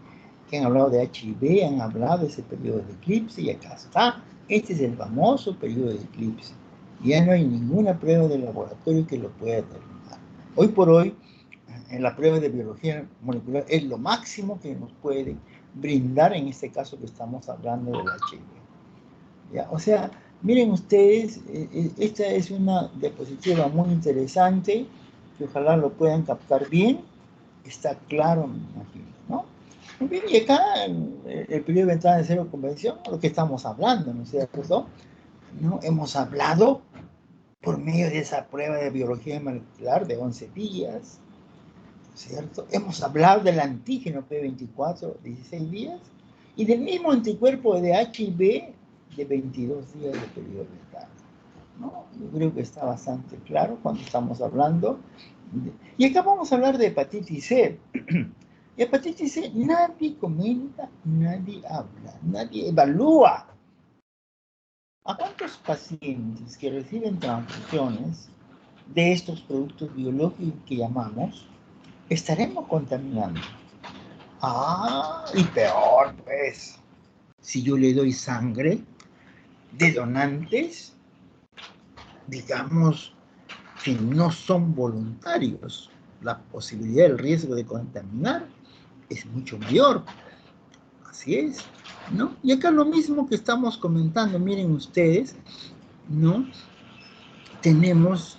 que han hablado de HIV, han hablado de ese periodo de eclipse, y acá está. Este es el famoso periodo de eclipse. Ya no hay ninguna prueba de laboratorio que lo pueda determinar. Hoy por hoy, en la prueba de biología molecular es lo máximo que nos puede brindar, en este caso que estamos hablando del HIV. ¿Ya? O sea, miren ustedes, esta es una diapositiva muy interesante, que ojalá lo puedan captar bien. Está claro, me imagino, ¿no? Muy bien, y acá el periodo de ventana de cero convención, lo que estamos hablando, ¿no es cierto? ¿No? Hemos hablado por medio de esa prueba de biología molecular de 11 días, ¿cierto? Hemos hablado del antígeno P24, 16 días, y del mismo anticuerpo de HIV de 22 días de periodo de ventana, ¿no? Yo creo que está bastante claro cuando estamos hablando. Y acá vamos a hablar de hepatitis C. Y hepatitis C nadie comenta, nadie habla, nadie evalúa. ¿A cuántos pacientes que reciben transfusiones de estos productos biológicos que llamamos estaremos contaminando? Ah, y peor, pues, si yo le doy sangre de donantes, digamos, que no son voluntarios, la posibilidad, el riesgo de contaminar es mucho mayor. Así es, ¿no? Y acá lo mismo que estamos comentando, miren ustedes, ¿no? Tenemos,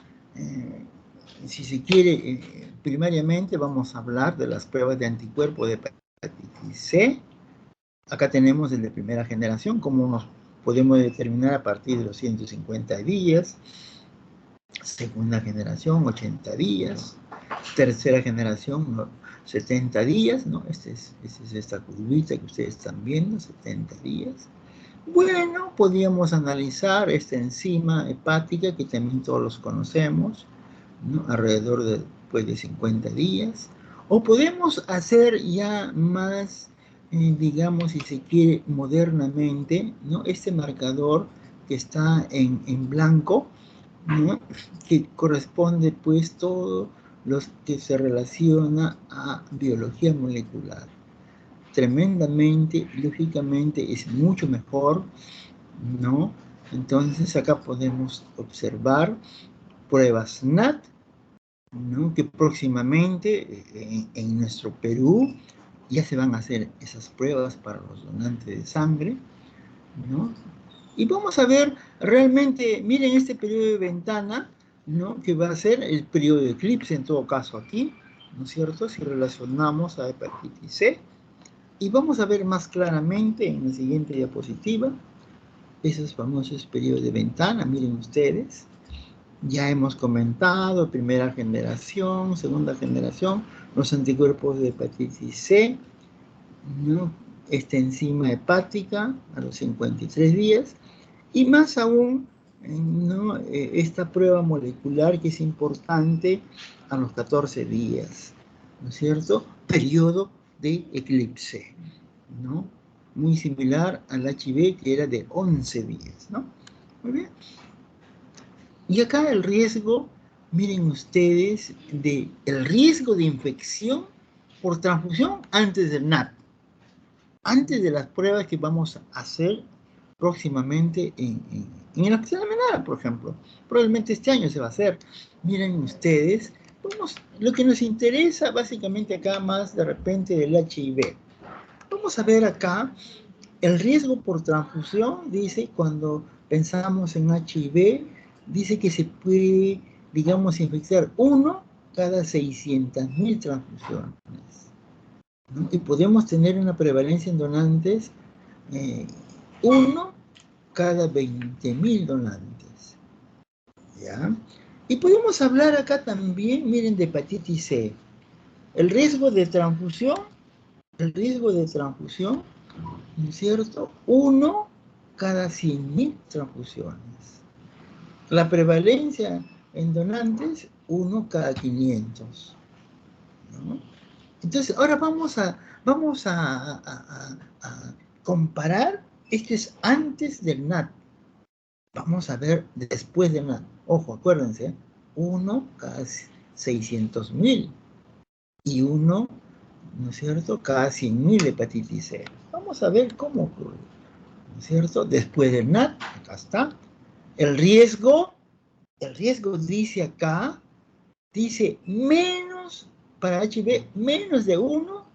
si se quiere, primariamente vamos a hablar de las pruebas de anticuerpos de hepatitis C. Acá tenemos el de primera generación, como nos podemos determinar a partir de los 150 días. Segunda generación, 80 días. Tercera generación, 70 días, ¿no? Esta es esta curvita que ustedes están viendo, 70 días. Bueno, podríamos analizar esta enzima hepática, que también todos los conocemos, ¿no? Alrededor de, pues, de 50 días. O podemos hacer ya más, digamos, si se quiere, modernamente, ¿no? Este marcador que está en blanco, ¿no? Que corresponde, pues, todo lo que se relaciona a biología molecular. Tremendamente, lógicamente, es mucho mejor, ¿no? Entonces, acá podemos observar pruebas NAT, ¿no? Que próximamente en nuestro Perú ya se van a hacer esas pruebas para los donantes de sangre, ¿no? Y vamos a ver realmente, miren este periodo de ventana, ¿no? Que va a ser el periodo de eclipse en todo caso aquí, ¿no es cierto? Si relacionamos a hepatitis C. Y vamos a ver más claramente en la siguiente diapositiva esos famosos periodos de ventana, miren ustedes. Ya hemos comentado primera generación, segunda generación, los anticuerpos de hepatitis C, ¿no? Esta enzima hepática a los 53 días, y más aún, ¿no? Esta prueba molecular que es importante a los 14 días, ¿no es cierto? Periodo de eclipse, ¿no? Muy similar al HIV, que era de 11 días, ¿no? Muy bien. Y acá el riesgo, miren ustedes, el riesgo de infección por transfusión antes del NAT, antes de las pruebas que vamos a hacer próximamente en el hospital Almenara, por ejemplo. Probablemente este año se va a hacer. Miren ustedes, lo que nos interesa básicamente acá más de repente del HIV. Vamos a ver acá el riesgo por transfusión, dice, cuando pensamos en HIV, dice que se puede, digamos, infectar 1 cada 600.000 transfusiones, ¿no? Y podemos tener una prevalencia en donantes 1 cada 20.000 donantes, ¿ya? Y podemos hablar acá también, miren, de hepatitis C. El riesgo de transfusión, ¿no es cierto? 1 cada 100.000 transfusiones. La prevalencia en donantes, 1 cada 500, ¿no? Entonces, ahora vamos a comparar. Esto es antes del NAT. Vamos a ver después del NAT. Ojo, acuérdense, 1 cada 600.000 y 1, ¿no es cierto?, cada 100.000 hepatitis C. Vamos a ver cómo ocurre, ¿no es cierto? Después del NAT, acá está. El riesgo dice acá, dice menos, para HIV, menos de 1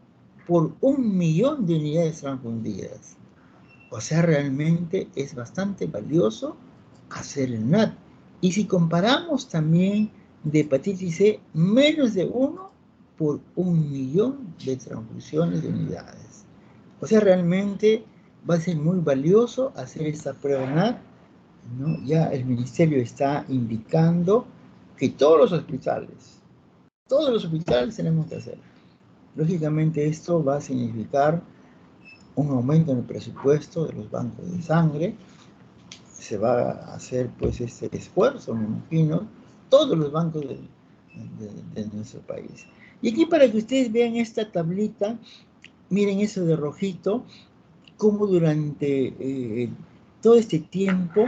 por 1.000.000 de unidades transfundidas. O sea, realmente es bastante valioso hacer el NAT. Y si comparamos también de hepatitis C, menos de 1 por 1.000.000 de transfusiones de unidades. O sea, realmente va a ser muy valioso hacer esta prueba NAT, ¿no? Ya el ministerio está indicando que todos los hospitales tenemos que hacer. Lógicamente esto va a significar un aumento en el presupuesto de los bancos de sangre. Se va a hacer, pues, este esfuerzo, me imagino, todos los bancos de nuestro país. Y aquí, para que ustedes vean esta tablita, miren eso de rojito, cómo durante todo este tiempo,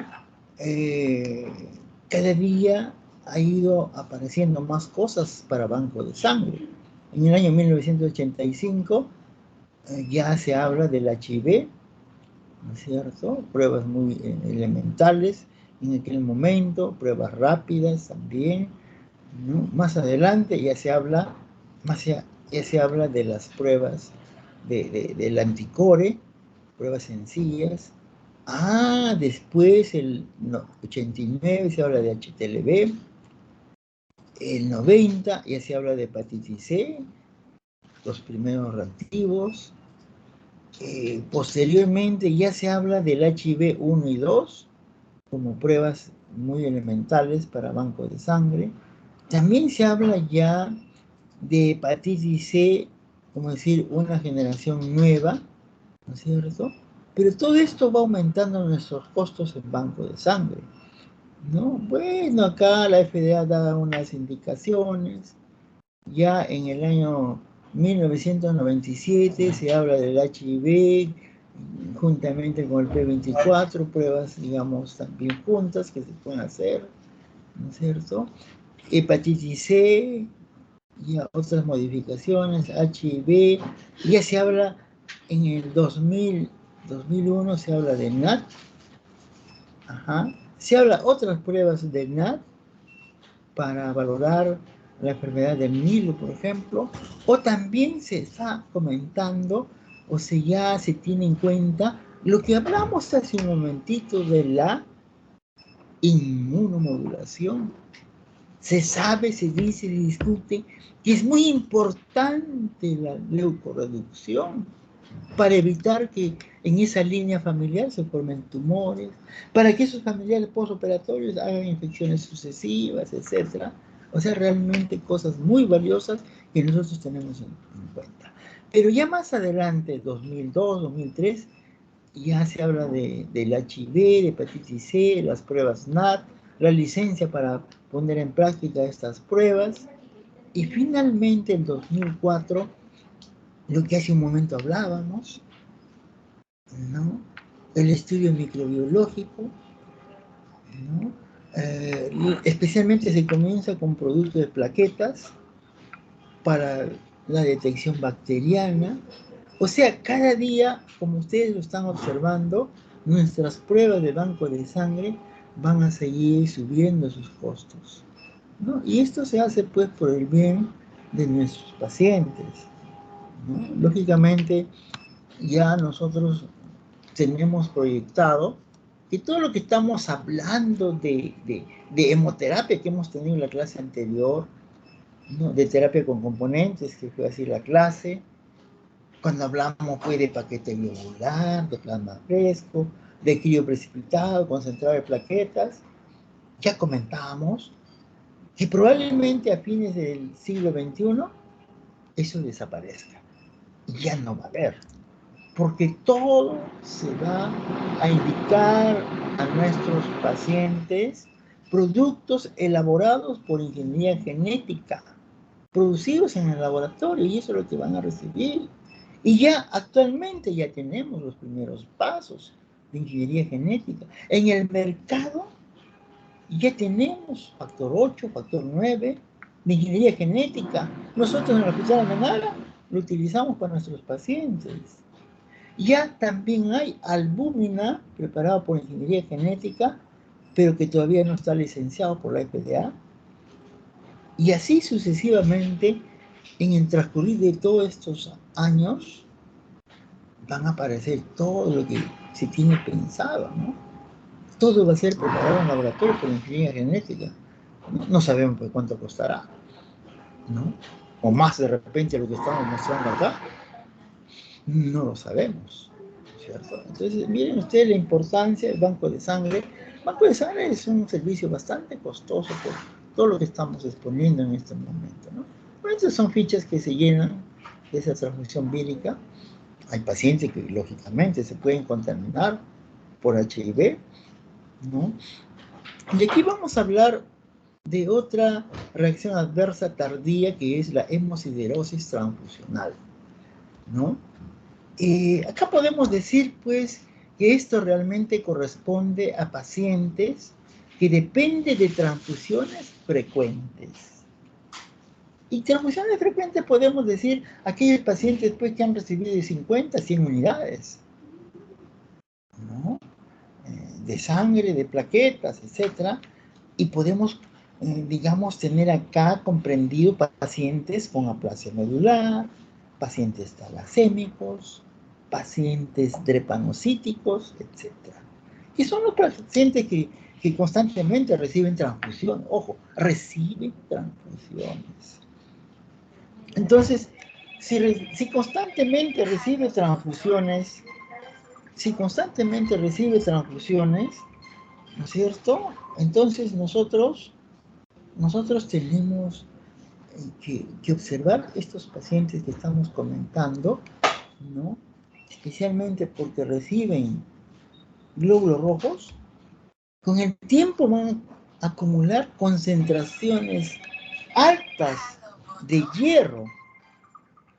cada día ha ido apareciendo más cosas para banco de sangre. En el año 1985 ya se habla del HIV, ¿no es cierto? Pruebas muy elementales en aquel momento, pruebas rápidas también, ¿no? Más adelante ya se habla, más ya se habla de las pruebas del anticore, pruebas sencillas. Después el 89 se habla de HTLV, el 90 ya se habla de hepatitis C, los primeros reactivos. Posteriormente ya se habla del HIV 1 y 2 como pruebas muy elementales para bancos de sangre. También se habla ya de hepatitis C, como decir, una generación nueva, ¿no es cierto? Pero todo esto va aumentando nuestros costos en banco de sangre, ¿no? Bueno, acá la FDA da unas indicaciones. Ya en el año 1997 se habla del HIV, juntamente con el P24, pruebas, digamos, también juntas que se pueden hacer, ¿no es cierto? Hepatitis C, y otras modificaciones, HIV, ya se habla en el 2001 se habla de NAT, se habla otras pruebas de NAT para valorar la enfermedad del Nilo, por ejemplo, o también se está comentando, o sea, ya se tiene en cuenta lo que hablamos hace un momentito de la inmunomodulación. Se sabe, se dice, se discute que es muy importante la leucorreducción para evitar que en esa línea familiar se formen tumores, para que esos familiares postoperatorios hagan infecciones sucesivas, etc. O sea, realmente cosas muy valiosas que nosotros tenemos en cuenta. Pero ya más adelante, 2002, 2003, ya se habla del HIV, de hepatitis C, las pruebas NAT, la licencia para poner en práctica estas pruebas. Y finalmente, en 2004, lo que hace un momento hablábamos, ¿no? El estudio microbiológico, ¿no? Especialmente se comienza con productos de plaquetas para la detección bacteriana. O sea, cada día, como ustedes lo están observando, nuestras pruebas de banco de sangre van a seguir subiendo sus costos, ¿no? Y esto se hace pues por el bien de nuestros pacientes, ¿no? Lógicamente, ya nosotros tenemos proyectado que todo lo que estamos hablando de hemoterapia que hemos tenido en la clase anterior, ¿no? De terapia con componentes, que fue así la clase, cuando hablamos pues de paquete globular, de plasma fresco, de crío precipitado, concentrado de plaquetas, ya comentábamos que probablemente a fines del siglo XXI eso desaparezca. Ya no va a haber, porque todo se va a indicar a nuestros pacientes productos elaborados por ingeniería genética, producidos en el laboratorio, y eso es lo que van a recibir. Y ya actualmente ya tenemos los primeros pasos de ingeniería genética. En el mercado ya tenemos factor 8, factor 9 de ingeniería genética. Nosotros en el Hospital Almenara lo utilizamos para nuestros pacientes. Ya también hay albúmina preparado por ingeniería genética, pero que todavía no está licenciado por la FDA. Y así sucesivamente, en el transcurrir de todos estos años, van a aparecer todo lo que se tiene pensado, ¿no? Todo va a ser preparado en laboratorio por ingeniería genética. No sabemos por cuánto costará, ¿no? O más de repente lo que estamos mostrando acá, no lo sabemos, ¿cierto? Entonces, miren ustedes la importancia del banco de sangre. El banco de sangre es un servicio bastante costoso por todo lo que estamos exponiendo en este momento, ¿no? Pero estas son fichas que se llenan de esa transfusión vírica. Hay pacientes que lógicamente se pueden contaminar por HIV, ¿no? Y aquí vamos a hablar de otra reacción adversa tardía que es la hemosiderosis transfusional, ¿no? Acá podemos decir, pues, que esto realmente corresponde a pacientes que dependen de transfusiones frecuentes. Y transfusiones frecuentes podemos decir aquellos pacientes, pues, que han recibido de 50 a 100 unidades, ¿no? De sangre, de plaquetas, etc. Y podemos digamos, tener acá comprendido pacientes con aplasia medular, pacientes talasémicos, pacientes drepanocíticos, etc. Y son los pacientes que constantemente reciben transfusión. Ojo, reciben transfusiones. Entonces, si constantemente recibe transfusiones, ¿no es cierto? Entonces nosotros tenemos que observar estos pacientes que estamos comentando, ¿no? Especialmente porque reciben glóbulos rojos, con el tiempo van a acumular concentraciones altas de hierro.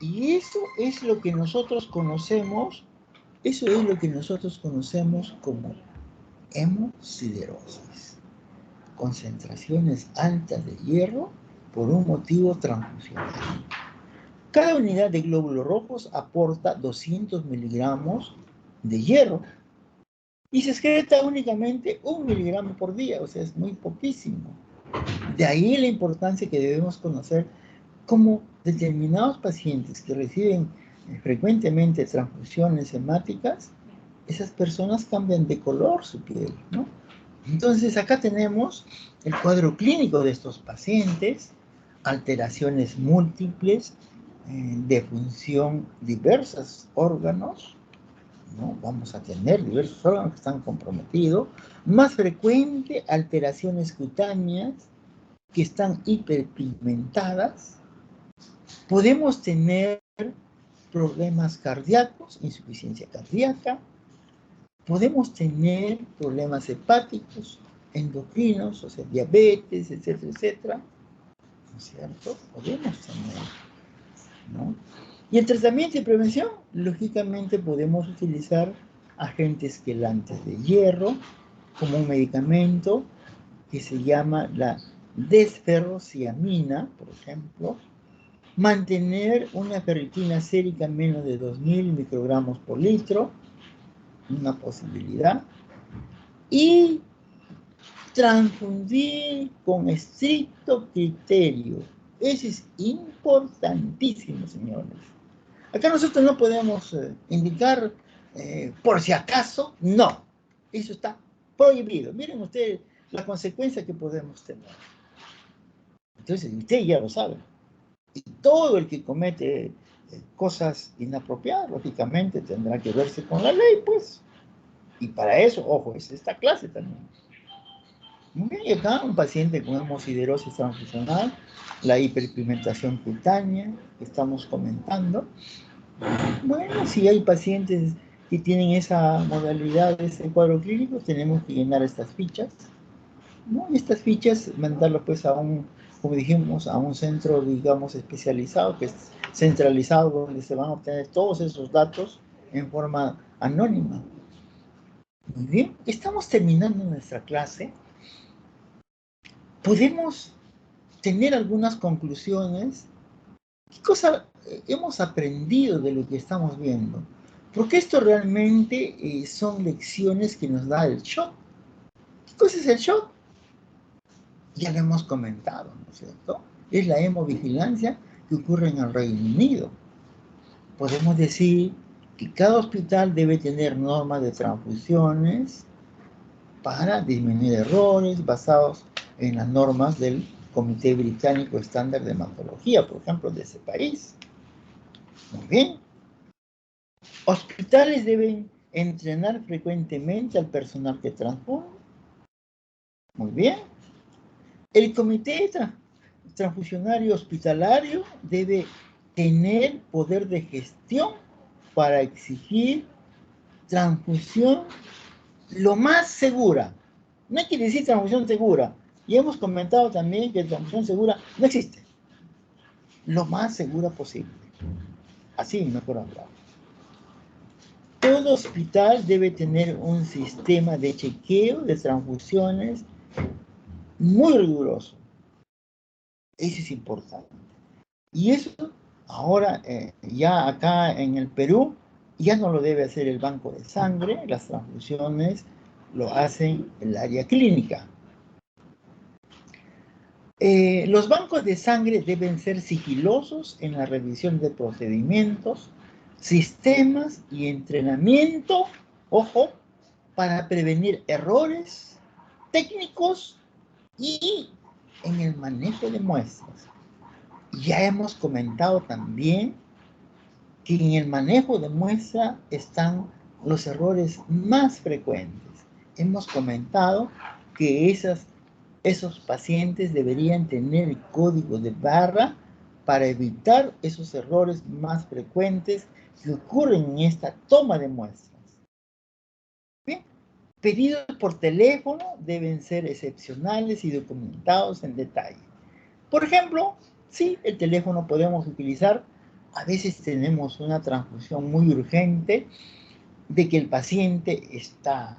Y eso es lo que nosotros conocemos, como hemosiderosis. Concentraciones altas de hierro por un motivo transfusional. Cada unidad de glóbulos rojos aporta 200 miligramos de hierro y se excreta únicamente 1 miligramo por día, o sea, es muy poquísimo. De ahí la importancia que debemos conocer cómo determinados pacientes que reciben frecuentemente transfusiones hemáticas, esas personas cambian de color su piel, ¿no? Entonces acá tenemos el cuadro clínico de estos pacientes, alteraciones múltiples de función diversos órganos, ¿no? Vamos a tener diversos órganos que están comprometidos, más frecuente alteraciones cutáneas que están hiperpigmentadas, podemos tener problemas cardíacos, insuficiencia cardíaca, podemos tener problemas hepáticos, endocrinos, o sea, diabetes, etcétera, etcétera, ¿no es cierto? Podemos tener, ¿no? Y el tratamiento y prevención, lógicamente podemos utilizar agentes quelantes de hierro, como un medicamento que se llama la desferrociamina, por ejemplo, mantener una ferritina sérica menos de 2000 microgramos por litro, una posibilidad, y transfundir con estricto criterio. Eso es importantísimo, señores. Acá nosotros no podemos indicar por si acaso, no. Eso está prohibido. Miren ustedes la consecuencia que podemos tener. Entonces, usted ya lo sabe. Y todo el que comete cosas inapropiadas, lógicamente, tendrá que verse con la ley, pues. Y para eso, ojo, es esta clase también. Muy bien, y acá un paciente con hemosiderosis transfusional, la hiperpigmentación cutánea que estamos comentando. Bueno, si hay pacientes que tienen esa modalidad, ese cuadro clínico, tenemos que llenar estas fichas, ¿no? Y estas fichas mandarlas pues a un, como dijimos, a un centro, digamos, especializado, que es centralizado, donde se van a obtener todos esos datos en forma anónima. Muy bien, estamos terminando nuestra clase. Podemos tener algunas conclusiones. ¿Qué cosa hemos aprendido de lo que estamos viendo? Porque esto realmente son lecciones que nos da el shock. ¿Qué cosa es el shock? Ya lo hemos comentado, ¿no es cierto? Es la hemovigilancia que ocurre en el Reino Unido. Podemos decir que cada hospital debe tener normas de transfusiones para disminuir errores basados en las normas del Comité Británico Estándar de Hematología, por ejemplo, de ese país. Muy bien. Hospitales deben entrenar frecuentemente al personal que transfunde. Muy bien. El comité transfusionario hospitalario debe tener poder de gestión para exigir transfusión lo más segura. No hay que decir transfusión segura. Y hemos comentado también que transfusión segura no existe. Lo más segura posible. Así mejor hablar. Todo hospital debe tener un sistema de chequeo de transfusiones muy riguroso. Eso es importante. Y eso ahora, ya acá en el Perú, ya no lo debe hacer el banco de sangre, las transfusiones lo hacen el área clínica. Los bancos de sangre deben ser sigilosos en la revisión de procedimientos, sistemas y entrenamiento, ojo, para prevenir errores técnicos y en el manejo de muestras. Ya hemos comentado también que en el manejo de muestra están los errores más frecuentes. Hemos comentado que esos pacientes deberían tener el código de barra para evitar esos errores más frecuentes que ocurren en esta toma de muestras. Bien, pedidos por teléfono deben ser excepcionales y documentados en detalle. Por ejemplo, sí, el teléfono podemos utilizar. A veces tenemos una transfusión muy urgente de que el paciente está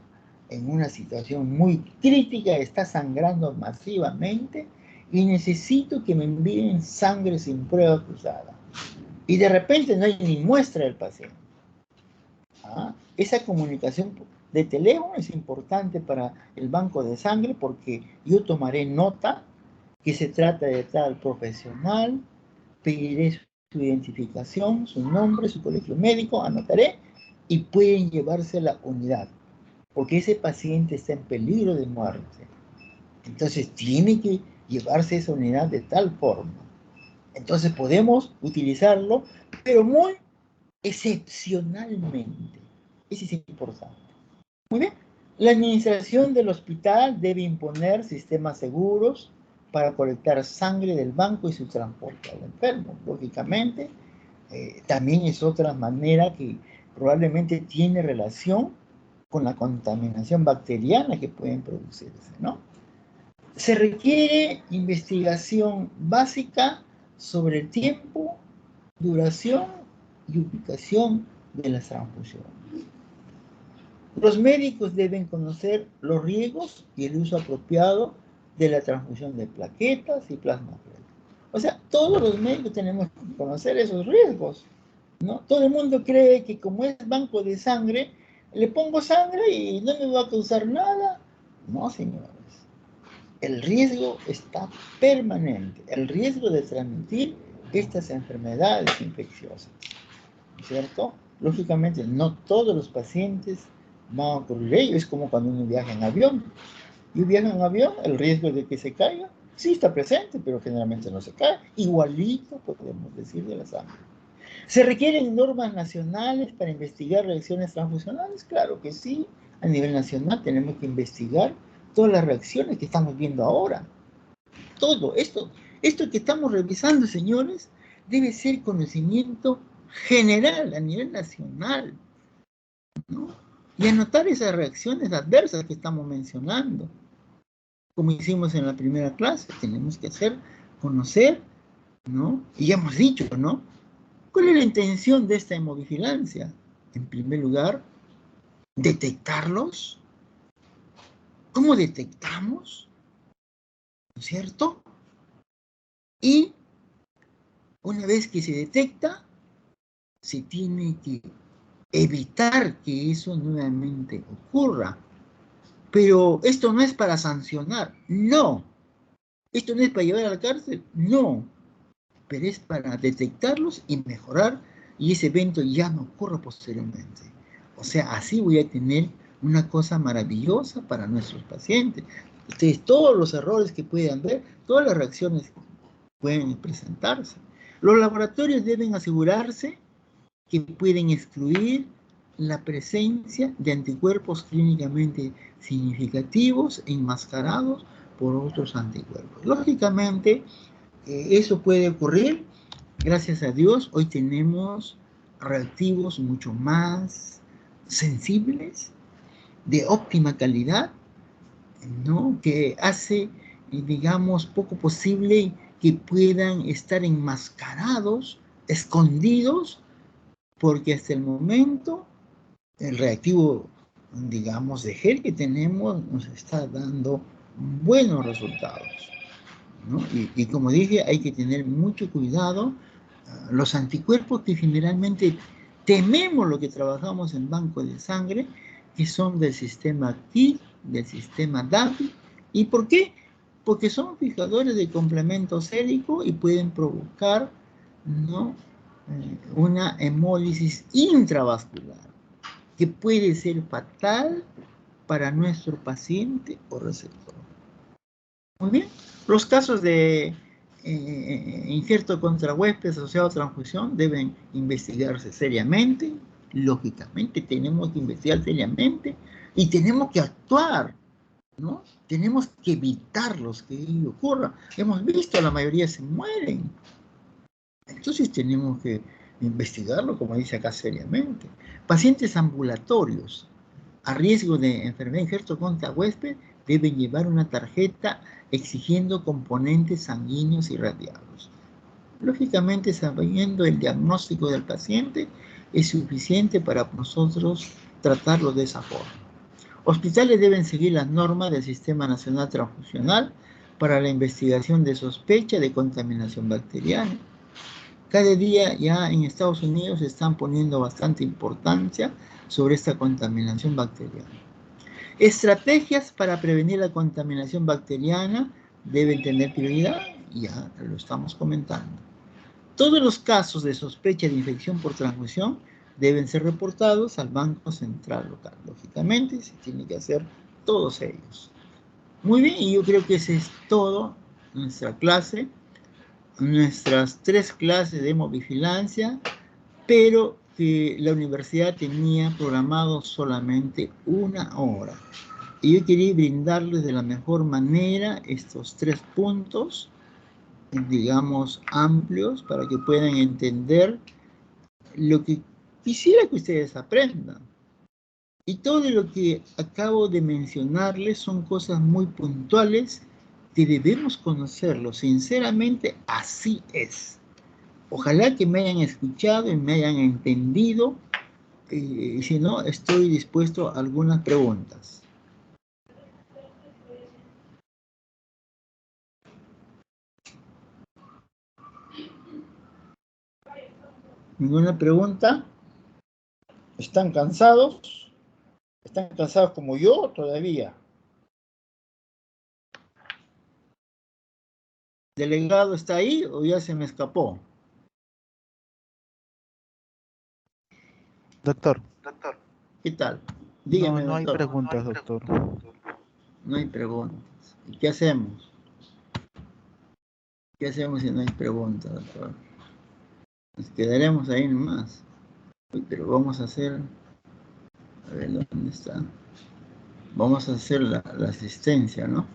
en una situación muy crítica, está sangrando masivamente y necesito que me envíen sangre sin prueba cruzada. Y de repente no hay ni muestra del paciente. Esa comunicación de teléfono es importante para el banco de sangre porque yo tomaré nota que se trata de tal profesional, pediré su identificación, su nombre, su colegio médico, anotaré y pueden llevarse a la unidad, porque ese paciente está en peligro de muerte. Entonces tiene que llevarse esa unidad de tal forma. Entonces podemos utilizarlo, pero muy excepcionalmente. Eso es importante. Muy bien. La administración del hospital debe imponer sistemas seguros para colectar sangre del banco y su transporte al enfermo. Lógicamente, también es otra manera que probablemente tiene relación con la contaminación bacteriana que pueden producirse, ¿no? Se requiere investigación básica sobre el tiempo, duración y ubicación de las transfusiones. Los médicos deben conocer los riesgos y el uso apropiado de la transfusión de plaquetas y plasma fresco. O sea, todos los médicos tenemos que conocer esos riesgos, ¿no? Todo el mundo cree que como es banco de sangre, le pongo sangre y no me va a causar nada. No, señores. El riesgo está permanente. El riesgo de transmitir estas enfermedades infecciosas, ¿cierto? Lógicamente, no todos los pacientes van a ocurrir ello. Es como cuando uno viaja en avión. Yo viajo en avión, el riesgo de que se caiga, sí está presente, pero generalmente no se cae. Igualito podemos decir de la sangre. ¿Se requieren normas nacionales para investigar reacciones transfusionales? Claro que sí. A nivel nacional tenemos que investigar todas las reacciones que estamos viendo ahora. Todo esto que estamos revisando, señores, debe ser conocimiento general a nivel nacional, ¿no? Y anotar esas reacciones adversas que estamos mencionando. Como hicimos en la primera clase, tenemos que conocer, ¿no? Y ya hemos dicho, ¿no? ¿Cuál es la intención de esta hemovigilancia? En primer lugar, detectarlos. ¿Cómo detectamos? ¿No es cierto? Y una vez que se detecta, se tiene que evitar que eso nuevamente ocurra. Pero esto no es para sancionar, no. Esto no es para llevar a la cárcel, no. Pero es para detectarlos y mejorar y ese evento ya no ocurra posteriormente. O sea, así voy a tener una cosa maravillosa para nuestros pacientes. Ustedes, todos los errores que puedan ver, todas las reacciones que pueden presentarse. Los laboratorios deben asegurarse que pueden excluir la presencia de anticuerpos clínicamente significativos enmascarados por otros anticuerpos. Lógicamente, eso puede ocurrir. Gracias a Dios, hoy tenemos reactivos mucho más sensibles, de óptima calidad, ¿no? Que hace, digamos, poco posible que puedan estar enmascarados, escondidos, porque hasta el momento el reactivo, digamos, de gel que tenemos nos está dando buenos resultados, ¿no? Y como dije, hay que tener mucho cuidado. Los anticuerpos que generalmente tememos lo que trabajamos en banco de sangre, que son del sistema T, del sistema DAPI. ¿Y por qué? porque son fijadores de complemento sérico y pueden provocar, ¿no?, una hemólisis intravascular, que puede ser fatal para nuestro paciente o receptor. Muy bien. Los casos de injerto contra huésped asociado a transfusión deben investigarse seriamente. Lógicamente tenemos que investigar seriamente y tenemos que actuar, ¿no? Tenemos que evitarlos que ello ocurra. Hemos visto, la mayoría se mueren. Entonces tenemos que investigarlo, como dice acá, seriamente. Pacientes ambulatorios a riesgo de enfermedad injerto contra huésped deben llevar una tarjeta exigiendo componentes sanguíneos irradiados. Lógicamente, sabiendo el diagnóstico del paciente, es suficiente para nosotros tratarlo de esa forma. Hospitales deben seguir las normas del Sistema Nacional Transfusional para la investigación de sospecha de contaminación bacteriana. Cada día ya en Estados Unidos se están poniendo bastante importancia sobre esta contaminación bacteriana. Estrategias para prevenir la contaminación bacteriana deben tener prioridad, ya lo estamos comentando. Todos los casos de sospecha de infección por transfusión deben ser reportados al Banco Central Local. Lógicamente, se tiene que hacer todos ellos. Muy bien, y yo creo que esa es todo nuestra clase, nuestras 3 clases de hemovigilancia, pero que la universidad tenía programado solamente 1 hora. Y yo quería brindarles de la mejor manera estos 3 puntos, digamos, amplios, para que puedan entender lo que quisiera que ustedes aprendan. Y todo lo que acabo de mencionarles son cosas muy puntuales que debemos conocerlo. Sinceramente, así es. Ojalá que me hayan escuchado y me hayan entendido. Si no, estoy dispuesto a algunas preguntas. ¿Ninguna pregunta? ¿Están cansados? ¿Están cansados como yo todavía? ¿Delegado está ahí o ya se me escapó? Doctor. ¿Qué tal? Dígame, No hay doctor. preguntas, doctor. No hay preguntas. ¿Y qué hacemos? ¿Qué hacemos si no hay preguntas, doctor? Nos quedaremos ahí nomás. Pero vamos a hacer... A ver, ¿dónde está? Vamos a hacer la asistencia, ¿no?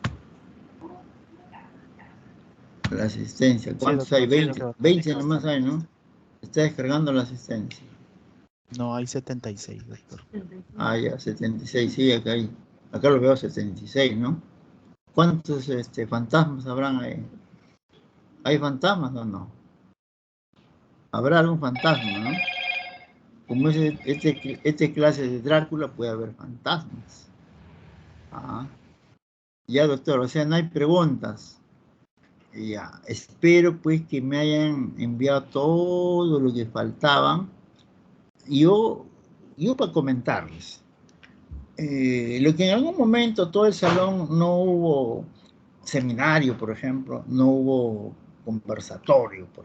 La asistencia. Sí, ¿Cuántos hay? doctor, sí, 20. hace 20 bastante. nomás hay, ¿no? Está descargando la asistencia. No, hay 76, doctor. Ah, ya, 76, sí, acá hay. Acá lo veo 76, ¿no? ¿Cuántos fantasmas habrán ahí? ¿Hay fantasmas o no? Habrá algún fantasma, ¿no? Como es este clase de Drácula, puede haber fantasmas. Ah. Ya, doctor, o sea, no hay preguntas. Ya, espero pues que me hayan enviado todo lo que faltaban. Yo para comentarles. Lo que en algún momento todo el salón no hubo seminario, por ejemplo, no hubo conversatorio, por